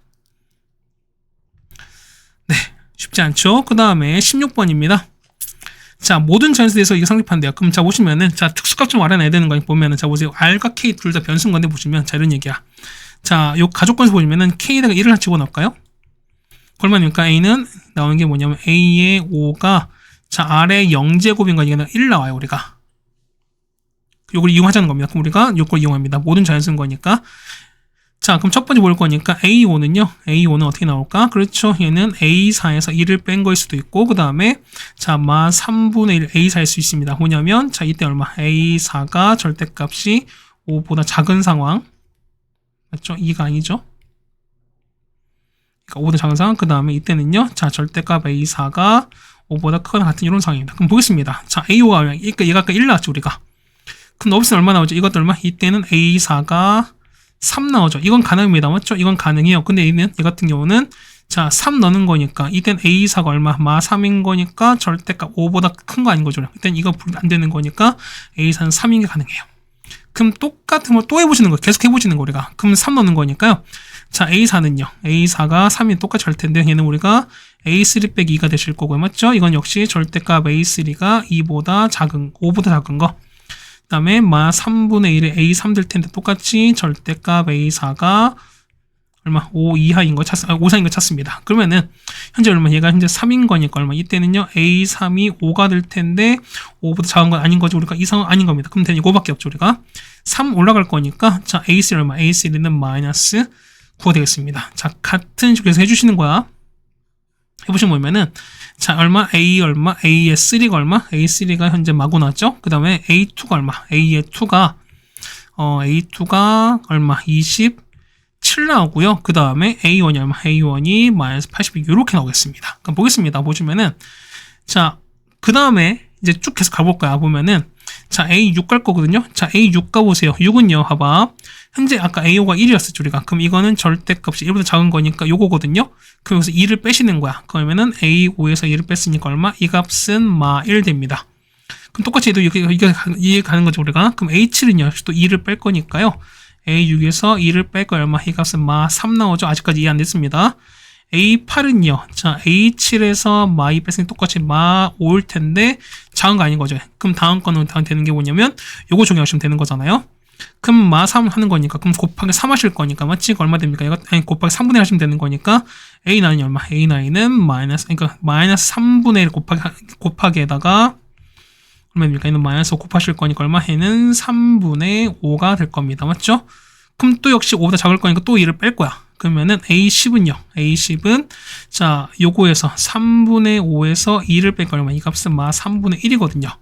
네, 쉽지 않죠? 그 다음에 16번입니다. 자, 모든 자연수에서 이게 성립한대요. 그럼 자, 보시면은, 자, 특수값 좀 알아내야 되는 거 보면은, 자, 보세요. R과 K 둘 다 변수인 건데 보시면, 자, 이런 얘기야. 자, 요 가족관에서 보시면은, K에다가 1을 집어넣을까요? 얼마입니까? A는 나오는 게 뭐냐면, A의 5가, 자, R의 0제곱인 거, 이게 1 나와요, 우리가. 요걸 이용하자는 겁니다. 그럼 우리가 요걸 이용합니다. 모든 자연수인 거니까. 자, 그럼 첫 번째 볼 거니까 A5는요. A5는 어떻게 나올까? 그렇죠. 얘는 A4에서 1을 뺀 거일 수도 있고, 그 다음에 자, 마 3분의 1 A4일 수 있습니다. 뭐냐면, 자, 이때 얼마? A4가 절대값이 5보다 작은 상황. 맞죠? 2가 아니죠? 그러니까 5보다 작은 상황. 그 다음에 이때는요. 자, 절대값 A4가 5보다 크거나 같은 이런 상황입니다. 그럼 보겠습니다. 자, A5가, 얘가 아까 1 나왔죠, 우리가. 그럼 없으면 얼마 나오죠? 이것도 얼마? 이때는 A4가 3 나오죠. 이건 가능합니다. 맞죠? 이건 가능해요. 근데 얘 같은 경우는 자, 3 넣는 거니까 이땐 A4가 얼마? 마 3인 거니까 절대값 5보다 큰 거 아닌 거죠. 이땐 이거 안 되는 거니까 A4는 3인 게 가능해요. 그럼 똑같은 걸 또 해보시는 거예요. 계속 해보시는 거 우리가. 그럼 3 넣는 거니까요. 자, A4는요. A4가 3이 똑같이 할 텐데 얘는 우리가 A3 빼기 2가 되실 거고요. 맞죠? 이건 역시 절대값 A3가 2보다 작은, 5보다 작은 거. 그 다음에 마 3분의 1의 A3 될 텐데 똑같이 절대값 A4가 얼마? 5 이하인 거 5 이상인 거 찾습니다. 그러면은 현재 얼마? 얘가 현재 3인 거니까 얼마? 이때는요 A3이 5가 될 텐데 5보다 작은 건 아닌 거죠. 우리가 이상은 아닌 겁니다. 그럼 되는 이거밖에 없죠. 우리가 3 올라갈 거니까 자 A3 얼마? A3는 마이너스 9가 되겠습니다. 자 같은 식으로 해서 해주시는 거야. 해보시면 보면은 자 얼마? A 얼마? A의 3가 얼마? A3가 현재 마구 나왔죠. 그 다음에 A2가 얼마? A의 2가 A2가 얼마? 27 나오고요. 그 다음에 A1이 얼마? A1이 마이너스 82 이렇게 나오겠습니다. 그럼 보겠습니다. 보시면은 자 그 다음에 이제 쭉 계속 가볼까요? 보면은 자 A6 갈 거거든요. 자 A6 가보세요. 6은요. 봐봐. 현재 아까 A5가 1이었었죠. 우리가. 그럼 이거는 절대값이 1보다 작은 거니까 요거거든요. 그럼 여기서 2를 빼시는 거야. 그러면은 A5에서 2를 뺐으니까 얼마? 이 값은 마 1 됩니다. 그럼 똑같이 해도 이게 가는 거죠. 우리가. 그럼 A7은요. 역시 또 2를 뺄 거니까요. A6에서 2를 뺄 거 얼마? 이 값은 마 3 나오죠. 아직까지 이해 안 됐습니다. A8은요. 자, A7에서 마 2 뺐으니 똑같이 마 5일 텐데 작은 거 아닌 거죠. 그럼 다음 거는 되는 게 뭐냐면 요거 적용하시면 되는 거잖아요. 그럼 마 3 하는 거니까 그럼 곱하기 3 하실 거니까 맞지? 얼마 됩니까? 이거 아니 곱하기 3분의 1 하시면 되는 거니까 A9이 얼마? A9은 마이너스 3분의 1 곱하기에다가 얼마입니까? 얘는 마이너스 5 곱하실 거니까 얼마? 얘는 3분의 5가 될 겁니다. 맞죠? 그럼 또 역시 5보다 작을 거니까 또 2를 뺄 거야. 그러면은 A10은요. A10은 자 요거에서 3분의 5에서 2를 뺄 거 얼마? 이 값은 마 3분의 1이거든요.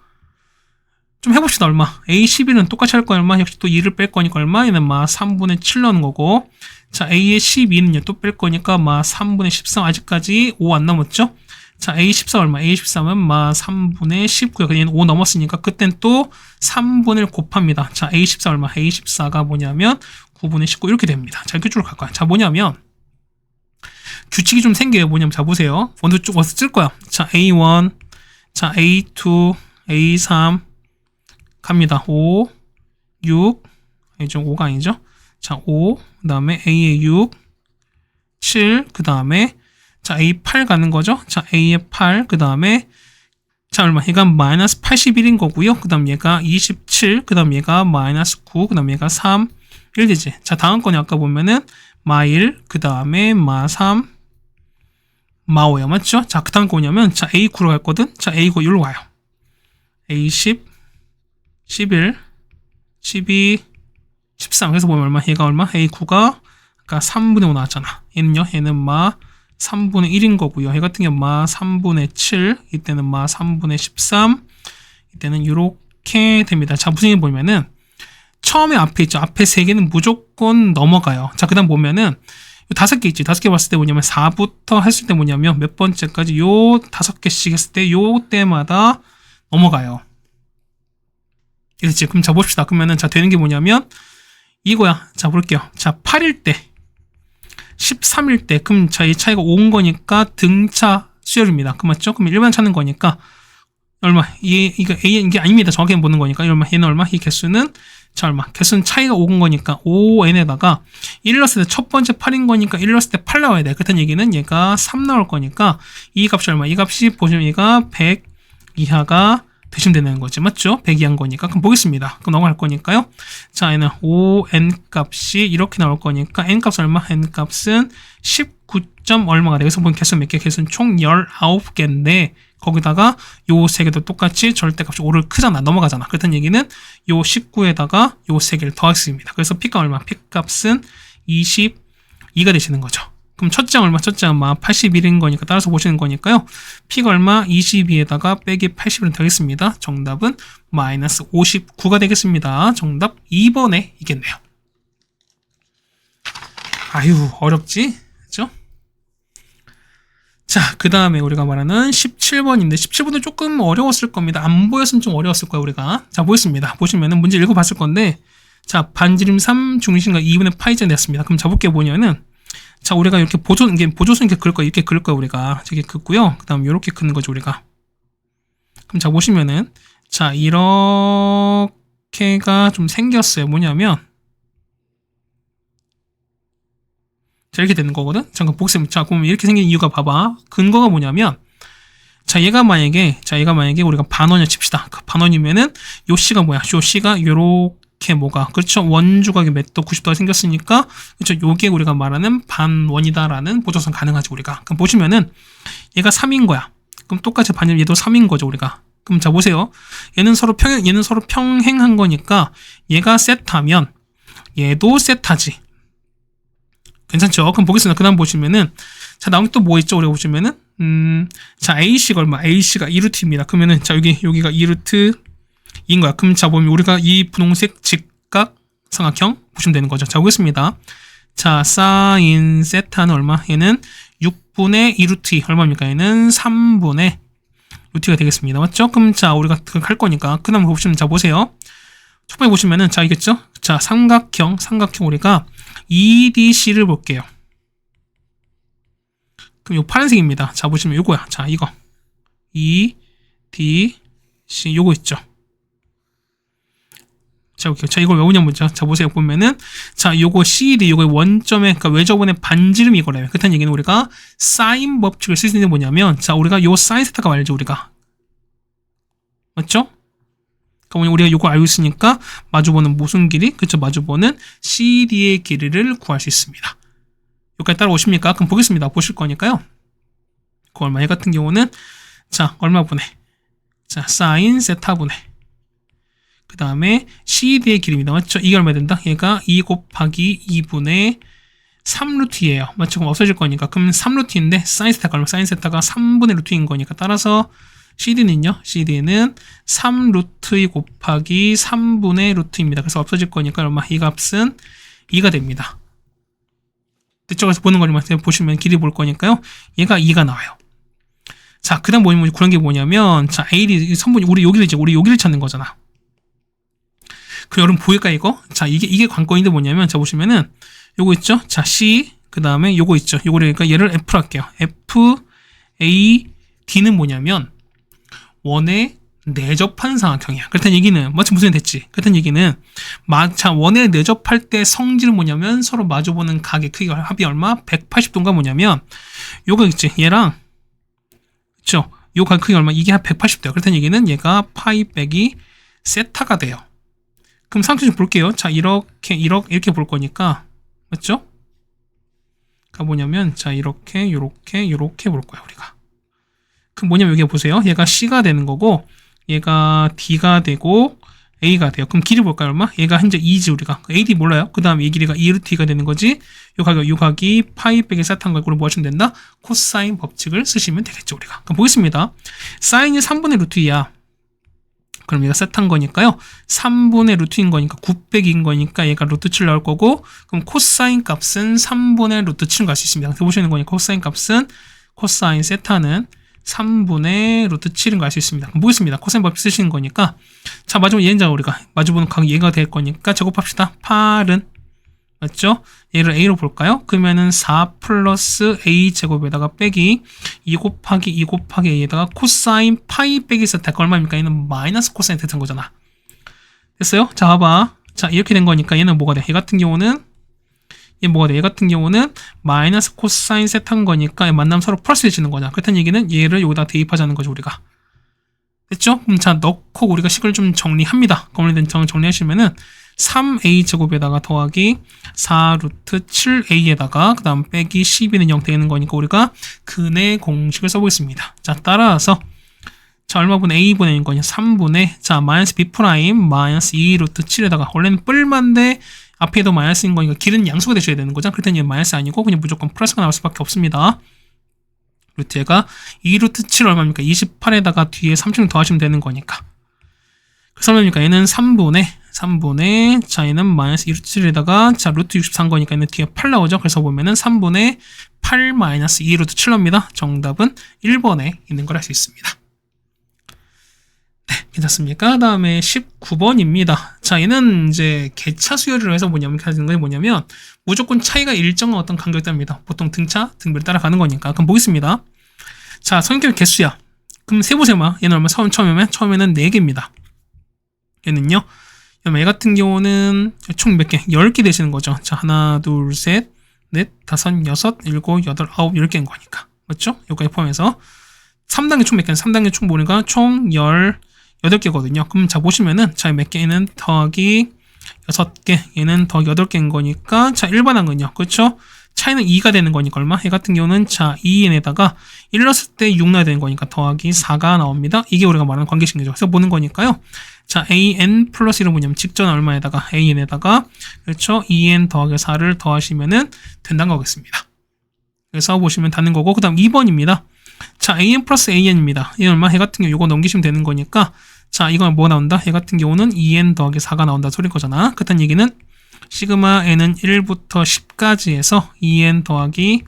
좀 해봅시다. 얼마? A11은 똑같이 할 거 얼마? 역시 또 2를 뺄 거니까 얼마? 얘는 마 3분의 7 넣는 거고 자 A의 12는요. 또 뺄 거니까 마 3분의 13 아직까지 5 안 넘었죠? 자 A14 얼마? A13은 마 3분의 19요. 얘는 5 넘었으니까 그땐 또 3분의 1 곱합니다. 자 A14 얼마? A14가 뭐냐면 9분의 19 이렇게 됩니다. 자 이렇게 쭉 갈 거야. 자 뭐냐면 규칙이 좀 생겨요. 뭐냐면 자 보세요. 먼저 쭉 와서 쓸 거야. 자 A1 자 A2 A3 갑니다. 5 6 좀 5가 아니죠? 자 5 그 다음에 A의 6 7 그 다음에 자 A8 가는 거죠. 자 A의 8 그 다음에 자 얼마? 얘가 마이너스 81인 거고요. 그 다음 얘가 27 그 다음 얘가 마이너스 9 그 다음 얘가 3 1 되지. 자 다음 거는 아까 보면은 마 1 그 다음에 마 3 마 5야. 맞죠? 자 그 다음 거 뭐냐면 자 A9로 갈 거든. 자 A9 여기로 가요. A10 11 12 13 그래서 보면 얼마? 얘가 얼마? A9가 아까 3분의 5 나왔잖아. 얘는요. 얘는 마 3분의 1인 거고요. 얘 같은 경우 마 3분의 7 이때는 마 3분의 13 이때는 이렇게 됩니다. 자 무슨 얘기 보면은 처음에 앞에 있죠. 앞에 3개는 무조건 넘어가요. 자 그 다음 보면은 5개 있지. 5개 봤을 때 뭐냐면 4부터 했을 때 뭐냐면 몇 번째까지 요 5개씩 했을 때 요 때마다 넘어가요. 이랬지. 그럼 자 봅시다. 그러면은 자 되는 게 뭐냐면 이거야. 자 볼게요. 자 8일 때 13일 때 그럼 자 이 차이가 5인 거니까 등차 수열입니다. 그 맞죠? 그럼 일반 차는 거니까 얼마? 이게 아닙니다. 정확히 보는 거니까 얼마? 얘는 얼마? 이 개수는 자 얼마? 개수는 차이가 5인 거니까 5n에다가 1 넣었을 때 첫 번째 8인 거니까 1 넣었을 때 8 나와야 돼. 그렇다는 얘기는 얘가 3 나올 거니까 이 값이 얼마? 이 값이 보시면 얘가 100 이하가 되시면 되는 거지. 맞죠? 100 이하인 거니까. 그럼 보겠습니다. 그럼 넘어갈 거니까요. 자, 얘는 5n 값이 이렇게 나올 거니까 n 값 얼마? n 값은 19. 얼마가 돼? 여기서 보면 개수 몇 개? 개수는 총 19개인데 거기다가 요 3개도 똑같이 절대값이 5를 크잖아. 넘어가잖아. 그렇다는 얘기는 요 19에다가 요 3개를 더하겠습니다. 그래서 P값 얼마? P값은 22가 되시는 거죠. 그럼 첫째 얼마? 첫째 얼마? 81인 거니까 따라서 보시는 거니까요. P가 얼마? 22에다가 빼기 81은 되겠습니다. 정답은 마이너스 59가 되겠습니다. 정답 2번에 있겠네요. 아유 어렵지? 그죠? 자, 그 다음에 우리가 말하는 17번인데 17번도 조금 어려웠을 겁니다. 안 보였으면 좀 어려웠을 거예요, 우리가. 자, 보겠습니다. 보시면은 문제 읽어봤을 건데 자, 반지름 3 중심과 2분의 파이자 냈습니다. 그럼 잡을게 뭐냐면은 자, 우리가 이렇게 보조선 이렇게 그을 거야. 이렇게 그을 거야, 우리가. 저기 긋고요. 그 다음 이렇게 긋는 거죠, 우리가. 그럼 자, 보시면은 자, 이렇게가 좀 생겼어요. 뭐냐면 자, 이렇게 되는 거거든? 잠깐 보겠습니다. 자, 그러면 이렇게 생긴 이유가 봐봐. 근거가 뭐냐면, 자, 얘가 만약에 우리가 반원이라 칩시다. 그 반원이면은, 요 C가 뭐야? 요 C가 이렇게 뭐가 그렇죠? 원주각의 몇도 90도가 생겼으니까 그렇죠? 요게 우리가 말하는 반원이다라는 보조선 가능하죠 우리가. 그럼 보시면은 얘가 3인 거야. 그럼 똑같이 반일 얘도 3인 거죠 우리가. 그럼 자 보세요. 얘는 서로 평행한 거니까 얘가 셋하면 얘도 셋하지. 괜찮죠? 그럼 보겠습니다. 그 다음 보시면은 자 나온 게 또 뭐 있죠? 우리가 보시면은 자 AC가 얼마? AC가 2루트입니다. 그러면은 자 여기가 2루트인 거야. 그럼 자 보면 우리가 이 분홍색 직각 삼각형 보시면 되는 거죠. 자 보겠습니다. 자 사인 세타는 얼마? 얘는 6분의 2루트 얼마입니까? 얘는 3분의 루트가 되겠습니다. 맞죠? 그럼 자 우리가 할 거니까 그 다음 보시면 자 보세요. 첫 번째 보시면은 자 이겠죠? 자 삼각형 우리가 EDC를 볼게요. 그럼 요 파란색입니다. 자 보시면 요거야. 자 이거 EDC 요거 있죠. 자 이걸 왜 오냐 문자. 자 보세요. 보면은 자 요거 CD 요거 원점의 그러니까 외접원의 반지름이 이거래요. 그렇다는 얘기는 우리가 사인 법칙을 쓸 수 있는 게 뭐냐면 자 우리가 요 사인 세타가 알죠 우리가. 맞죠? 그러니까 우리가 요거 알고 있으니까 마주보는 무슨 길이? 그렇죠. 마주보는 CD의 길이를 구할 수 있습니다. 여기까지 따라오십니까? 그럼 보겠습니다. 보실 거니까요. 그 얼마? 얘 같은 경우는 자 얼마 분의 자 사인 세타 분의 그 다음에 CD의 길이입니다. 맞죠? 이게 얼마 된다? 얘가 2 곱하기 2분의 3루트예요. 맞죠? 그럼 없어질 거니까. 그럼 3루트인데 사인 세타가 얼마? 사인 세타가 3분의 루트인 거니까 따라서 CD는요? CD는 3루트 곱하기 3분의 루트입니다. 그래서 없어질 거니까 얼마? 이 값은 2가 됩니다. 이쪽에서 보는 거지만 보시면 길이 볼 거니까요. 얘가 2가 나와요. 자, 그 다음 그런 게 뭐냐면 자, AD 선분이 우리 여기를 찾는 거잖아. 그 여러분 보일까 이거? 자, 이게 관건인데 뭐냐면 자 보시면은 요거 있죠? 자, C 그 다음에 요거 있죠? 요거를 그러니까 얘를 F로 할게요. F A D는 뭐냐면 원에 내접한 삼각형이야. 그렇다는 얘기는 마치 무슨 됐지? 그렇다는 얘기는 자 원에 내접할 때 성질은 뭐냐면 서로 마주보는 각의 크기가 합이 얼마? 180도인가 뭐냐면 요거 있지? 얘랑 그렇죠? 요 각 크기 얼마? 이게 한 180도야. 그렇다는 얘기는 얘가 파이 빼기 세타가 돼요. 그럼 삼각형 좀 볼게요. 자 이렇게 볼 거니까 맞죠? 그러니까 뭐냐면 자 이렇게 볼 거야 우리가. 그럼 뭐냐면 여기 보세요. 얘가 C가 되는 거고 얘가 D가 되고 A가 돼요. 그럼 길이 볼까요? 얼마? 얘가 현재 2지 우리가. AD 몰라요. 그 다음에 이 길이가 2루트가 되는 거지. 요 각이 파이 빼기 세타인 걸 뭐 하시면 된다? 코사인 법칙을 쓰시면 되겠죠 우리가. 그럼 보겠습니다. 사인이 3분의 루트이야. 그럼 얘가 세타인 거니까요. 3분의 루트인 거니까 900인 거니까 얘가 루트 7 나올 거고 그럼 코사인 값은 3분의 루트 7을 갈 수 있습니다. 그래서 보시는 거니까 코사인 값은 코사인 세타는 3분의 루트 7인 거 알 수 있습니다. 그럼 보겠습니다. 코사인 법칙 쓰시는 거니까 자 마지막 얘는 우리가 마주보는 각 얘가 될 거니까 제곱합시다. 8은 맞죠? 얘를 A로 볼까요? 그러면은 4 플러스 A 제곱에다가 빼기 2 곱하기 A에다가 코사인 파이 빼기 세타 얼마입니까? 얘는 마이너스 코사인 세타인 거잖아. 됐어요? 자 봐봐. 자 이렇게 된 거니까 얘는 뭐가 돼? 얘 같은 경우는 얘 같은 경우는 마이너스 코사인 세타인 거니까 만나면 서로 플러스 해지는 거냐. 그렇다는 얘기는 얘를 여기다 대입하자는 거죠 우리가. 됐죠? 그럼 자 넣고 우리가 식을 좀 정리합니다. 정리하시면은 3a 제곱에다가 더하기 4루트 7a에다가 그 다음 빼기 12는 0 되는 거니까 우리가 근의 공식을 써보겠습니다. 자 따라서 자 얼마분의 a분의 1 거냐 3분의 자 마이너스 b 프라임 마이너스 2루트 7에다가 원래는 뿔만데 앞에도 마이너스인 거니까 길은 양수가 되셔야 되는 거죠. 그렇다니 마이너스 아니고 그냥 무조건 플러스가 나올 수밖에 없습니다. 루트가 2루트 7 얼마입니까? 28에다가 뒤에 3층 더하시면 되는 거니까. 그래서 얼마입니까? 얘는 3분의 자 얘는 마이너스 2루트 7에다가 자 루트 63 거니까 얘는 뒤에 8 나오죠. 그래서 보면은 3분의 8 마이너스 2루트 7입니다. 정답은 1번에 있는 걸 알 수 있습니다. 네, 괜찮습니까? 다음에 19번입니다. 자, 얘는 이제 개차 수열을 해서 하는 게 뭐냐면 무조건 차이가 일정한 어떤 간격이 됩니다. 보통 등차, 등비를 따라가는 거니까. 그럼 보겠습니다. 자, 성격 개수야. 그럼 세보세요. 얘는 얼마? 처음에는 4개입니다. 얘는요. 얘 같은 경우는 총 몇 개? 10개 되시는 거죠. 자, 하나, 둘, 셋, 넷, 다섯, 여섯, 일곱, 여덟, 아홉, 10개인 거니까. 맞죠? 여기까지 포함해서 3단계 총 몇 개는 3단계 총 보니까 총 18개거든요. 그럼 자 보시면은 자 몇 개는 더하기 6개, 얘는 더 8개인 거니까 자 일반항은요. 그렇죠? 차이는 2가 되는 거니까 얼마? 얘 같은 경우는 자 2n에다가 1 넣었을 때 6 넣어야 되는 거니까 더하기 4가 나옵니다. 이게 우리가 말하는 관계식이죠. 그래서 보는 거니까요. 자 an 플러스 1은 뭐냐면 직전 얼마에다가 an에다가 그렇죠? 2n 더하기 4를 더하시면은 된다는 거겠습니다. 그래서 보시면 닿는 거고 그 다음 2번입니다. 자 an 플러스 an입니다. 이 얼마? 얘 같은 경우 이거 넘기시면 되는 거니까 자 이건 뭐 나온다? 얘 같은 경우는 2n 더하기 4가 나온다 소리인 거잖아. 그렇다는 얘기는 시그마 n은 1부터 10까지 해서 2n 더하기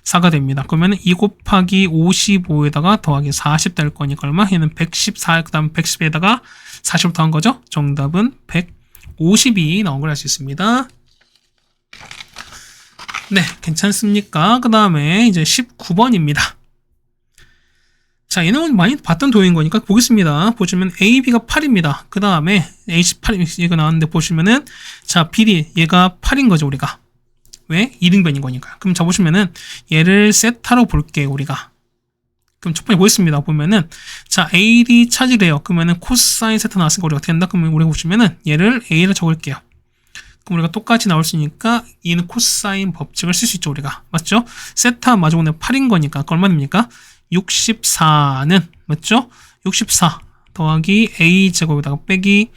4가 됩니다. 그러면 2 곱하기 55에다가 더하기 40 될 거니까 얼마? 얘는 114, 그 다음 110에다가 40 더한 거죠? 정답은 150이 나온 걸 알 수 있습니다. 네, 괜찮습니까? 그 다음에 이제 19번입니다. 자, 얘는 많이 봤던 도형인 거니까 보겠습니다. 보시면 AB가 8입니다. 그 다음에 H8 얘가 나왔는데 보시면은 자, BD 얘가 8인 거죠, 우리가. 왜? 2등변인 거니까요. 그럼 자, 보시면은 얘를 세타로 볼게요, 우리가. 그럼 첫 번째 보겠습니다. 보면은 자, AD 찾으래요. 그러면은 코사인 세타 나왔으니까 우리가 어떻게 한다? 그러면 우리가 보시면은 얘를 A를 적을게요. 그럼 우리가 똑같이 나올 수 있으니까 얘는 코사인 법칙을 쓸 수 있죠, 우리가. 맞죠? 세타 마저보내 8인 거니까 그 얼마 됩니까? 64는 맞죠? 64 더하기 a제곱에다가 빼기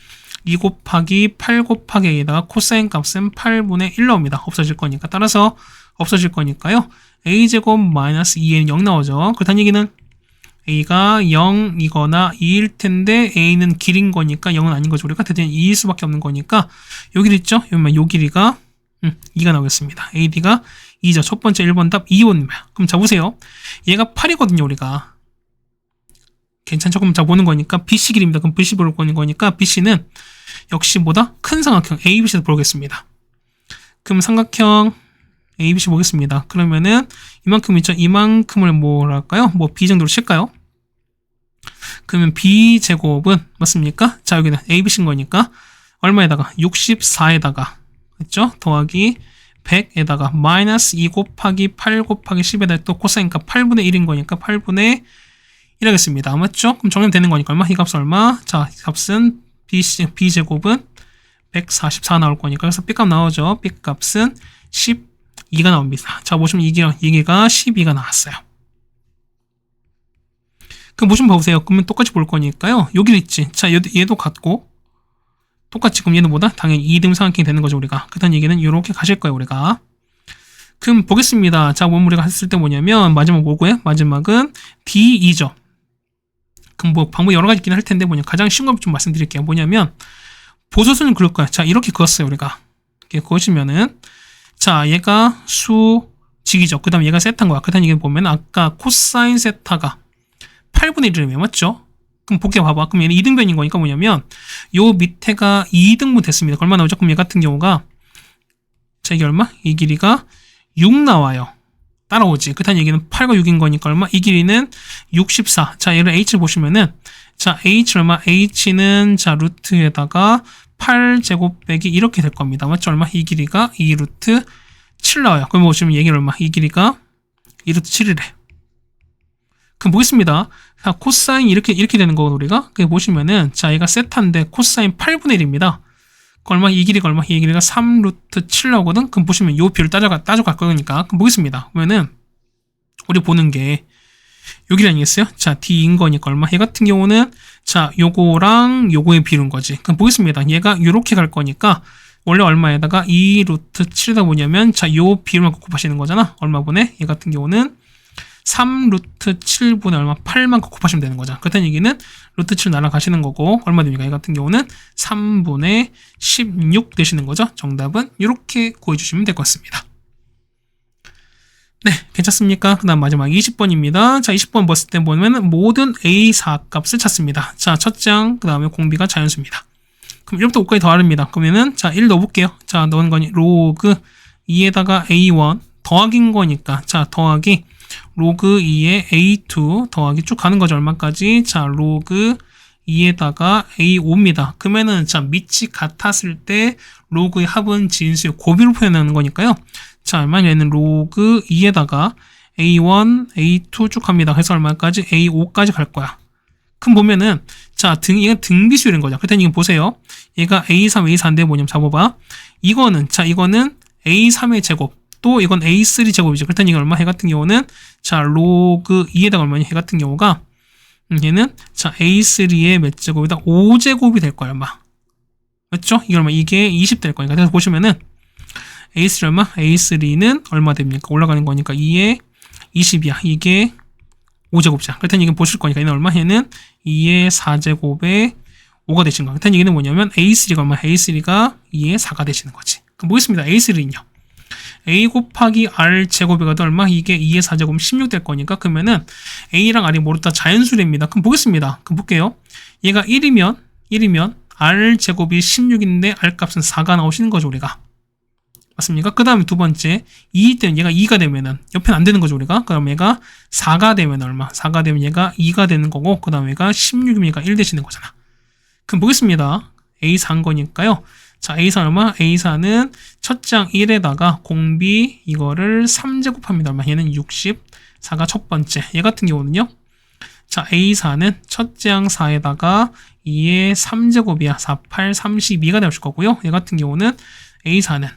2 곱하기 8 곱하기 a에다가 코사인 값은 8분의 1 나옵니다. 없어질 거니까 따라서 없어질 거니까요. a제곱 마이너스 2a는 0 나오죠. 그렇다는 얘기는 a가 0이거나 2일 텐데 a는 길인 거니까 0은 아닌 거죠. 우리가 대신 2일 수밖에 없는 거니까 요 길 있죠? 요 길이가 2가 나오겠습니다. ad가 2죠. 첫 번째 1번 답 2번입니다. 그럼 자 보세요. 얘가 8이거든요. 우리가. 괜찮죠? 그럼 자 보는 거니까 BC 길입니다. 그럼 BC 볼 거니까 BC는 역시 뭐다? 큰 삼각형 ABC도 보겠습니다. 그럼 삼각형 ABC 보겠습니다. 그러면은 이만큼 있죠? 이만큼을 뭐랄까요? 뭐 B 정도로 칠까요? 그러면 B제곱은 맞습니까? 자 여기는 ABC인 거니까 얼마에다가? 64에다가 그렇죠? 더하기 100에다가 마이너스 2 곱하기 8 곱하기 10에다가 또 코사인값 8분의 1인 거니까 8분의 1 하겠습니다. 맞죠? 그럼 정리되는 거니까 얼마? 이 값은 얼마? 자, 이 값은 B제곱은 144 나올 거니까 그래서 B값 나오죠. B값은 12가 나옵니다. 자, 보시면 이게가 12가 나왔어요. 그럼 보시면 보세요. 그러면 똑같이 볼 거니까요. 여기 있지. 자, 얘도 같고 똑같이 그럼 얘는 뭐다? 당연히 2등 삼각형이 되는 거죠, 우리가. 그다음 얘기는 이렇게 가실 거예요, 우리가. 그럼 보겠습니다. 자, 뭐 우리가 했을 때 뭐냐면 마지막 뭐고요? 마지막은 D2죠. 그럼 뭐 방법이 여러 가지 있긴 할 텐데 뭐냐 가장 쉬운 걸 좀 말씀드릴게요. 뭐냐면 보소수는 그럴 거야. 자, 이렇게 그었어요, 우리가. 이렇게 그으시면은 자, 얘가 수직이죠. 그다음 얘가 세타인 거야. 그다음 얘기 보면 아까 코사인 세타가 8분의 1이면 맞죠? 그럼 볼게요. 봐봐. 그럼 얘는 2등변인 거니까 뭐냐면 요 밑에가 2등분 됐습니다. 얼마 나오죠? 그럼 얘 같은 경우가 자 이게 얼마? 이 길이가 6 나와요. 따라오지. 그렇다는 얘기는 8과 6인 거니까 얼마? 이 길이는 64. 자 얘를 h를 보시면은 자 h 얼마? h는 자 루트에다가 8제곱 빼기 이렇게 될 겁니다. 맞죠? 얼마? 이 길이가 2 루트 7 나와요. 그럼 보시면 얘기는 얼마? 이 길이가 2 루트 7이래. 그럼 보겠습니다. 자, 코사인 이렇게 되는 거고 우리가 그 보시면은 자 얘가 세타인데 코사인 8분의 1입니다. 얼마? 이 길이가 얼마? 이 길이가 3 루트 7 나오거든. 그럼 보시면 요 비율 따져갈 거니까 그럼 보겠습니다. 그러면은 우리 보는 게 요 길이 아니겠어요? 자 D인 거니까 얼마? 얘 같은 경우는 자 요거랑 요거의 비율인 거지. 그럼 보겠습니다. 얘가 요렇게 갈 거니까 원래 얼마에다가 2 루트 7이다 보냐면 자 요 비율만 곱하시는 거잖아. 얼마 분에? 얘 같은 경우는 3 루트 7분의 얼마? 8만 곱하시면 되는 거죠. 그렇다는 얘기는 루트 7 날아가시는 거고 얼마 됩니까? 이 같은 경우는 3분의 16 되시는 거죠. 정답은 이렇게 구해주시면 될 것 같습니다. 네, 괜찮습니까? 그 다음 마지막 20번입니다. 자, 20번 봤을 때 보면 모든 A4 값을 찾습니다. 자, 첫 장, 그 다음에 공비가 자연수입니다. 그럼 1부터 5까지 더하랍니다. 그러면은 자, 1 넣어볼게요. 자, 넣은 거니 로그 2에다가 A1 더하기인 거니까 자, 더하기 로그 2에 A2 더하기 쭉 가는 거죠. 얼마까지? 자, 로그 2에다가 A5입니다. 그러면은 자, 밑이 같았을 때 로그의 합은 진수의 곱비로 표현하는 거니까요. 자, 얼마 얘는 로그 2에다가 A1, A2 쭉 갑니다. 그래서 얼마까지? A5까지 갈 거야. 그럼 보면은 자, 이건 등비수열인 거죠. 그랬더니 이거 보세요. 얘가 A3, A4인데 뭐냐면 잡아봐. 이거는 A3의 제곱. 또 이건 A3 제곱이죠. 그랬더니 이건 얼마? 해 같은 경우는 자, 로그 2에다가 얼마냐? 해 같은 경우가 얘는 자, A3의 몇 제곱이다? 5제곱이 될 거야, 얼마? 맞죠? 이게 20 될 거니까. 그래서 보시면은 A3 얼마? A3는 얼마 됩니까? 올라가는 거니까 2에 20이야. 이게 5제곱이야. 그랬더니 이게 보실 거니까 얘는 얼마? 얘는 2의 4제곱에 5가 되시는 거야. 그랬더니 이게는 뭐냐면 A3가 얼마? A3가 2의 4가 되시는 거지. 그럼 뭐겠습니다. A3는요. A 곱하기 R 제곱이 가도 얼마? 이게 2의 4제곱 16 될 거니까 그러면은 A랑 R이 모두 다 자연수입니다. 그럼 보겠습니다. 그럼 볼게요. 얘가 1이면 R 제곱이 16인데 R 값은 4가 나오시는 거죠, 우리가. 맞습니까? 그 다음에 두 번째 2 때문에 얘가 2가 되면은 옆에는 안 되는 거죠, 우리가. 그럼 얘가 4가 되면 얼마? 4가 되면 얘가 2가 되는 거고 그 다음에 얘가 16이니까 1 되시는 거잖아. 그럼 보겠습니다. A4인 거니까요. 자, A4 얼마? A4는 첫장 1에다가 공비 이거를 3제곱합니다. 얼마? 얘는 64가 첫 번째. 얘 같은 경우는요. 자, A4는 첫장 4에다가 2의 3제곱이야. 4, 8, 32가 되실 거고요. 얘 같은 경우는 A4는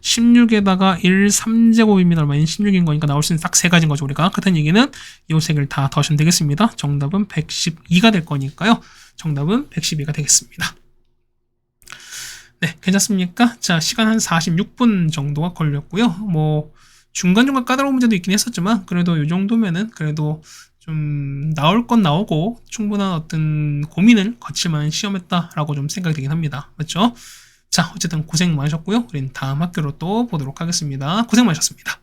16에다가 1, 3제곱입니다. 얼마? 얘는 16인 거니까 나올 수 있는 딱 세 가지인 거죠, 우리가. 그렇다는 얘기는 이 세 개를 다 더하시면 되겠습니다. 정답은 112가 될 거니까요. 정답은 112가 되겠습니다. 네, 괜찮습니까? 자, 시간 한 46분 정도가 걸렸고요. 뭐 중간중간 까다로운 문제도 있긴 했었지만 그래도 이 정도면은 그래도 좀 나올 건 나오고 충분한 어떤 고민을 거칠 만한 시험이었다라고 좀 생각이 되긴 합니다. 맞죠? 자, 어쨌든 고생 많으셨고요. 우리는 다음 학교로 또 보도록 하겠습니다. 고생 많으셨습니다.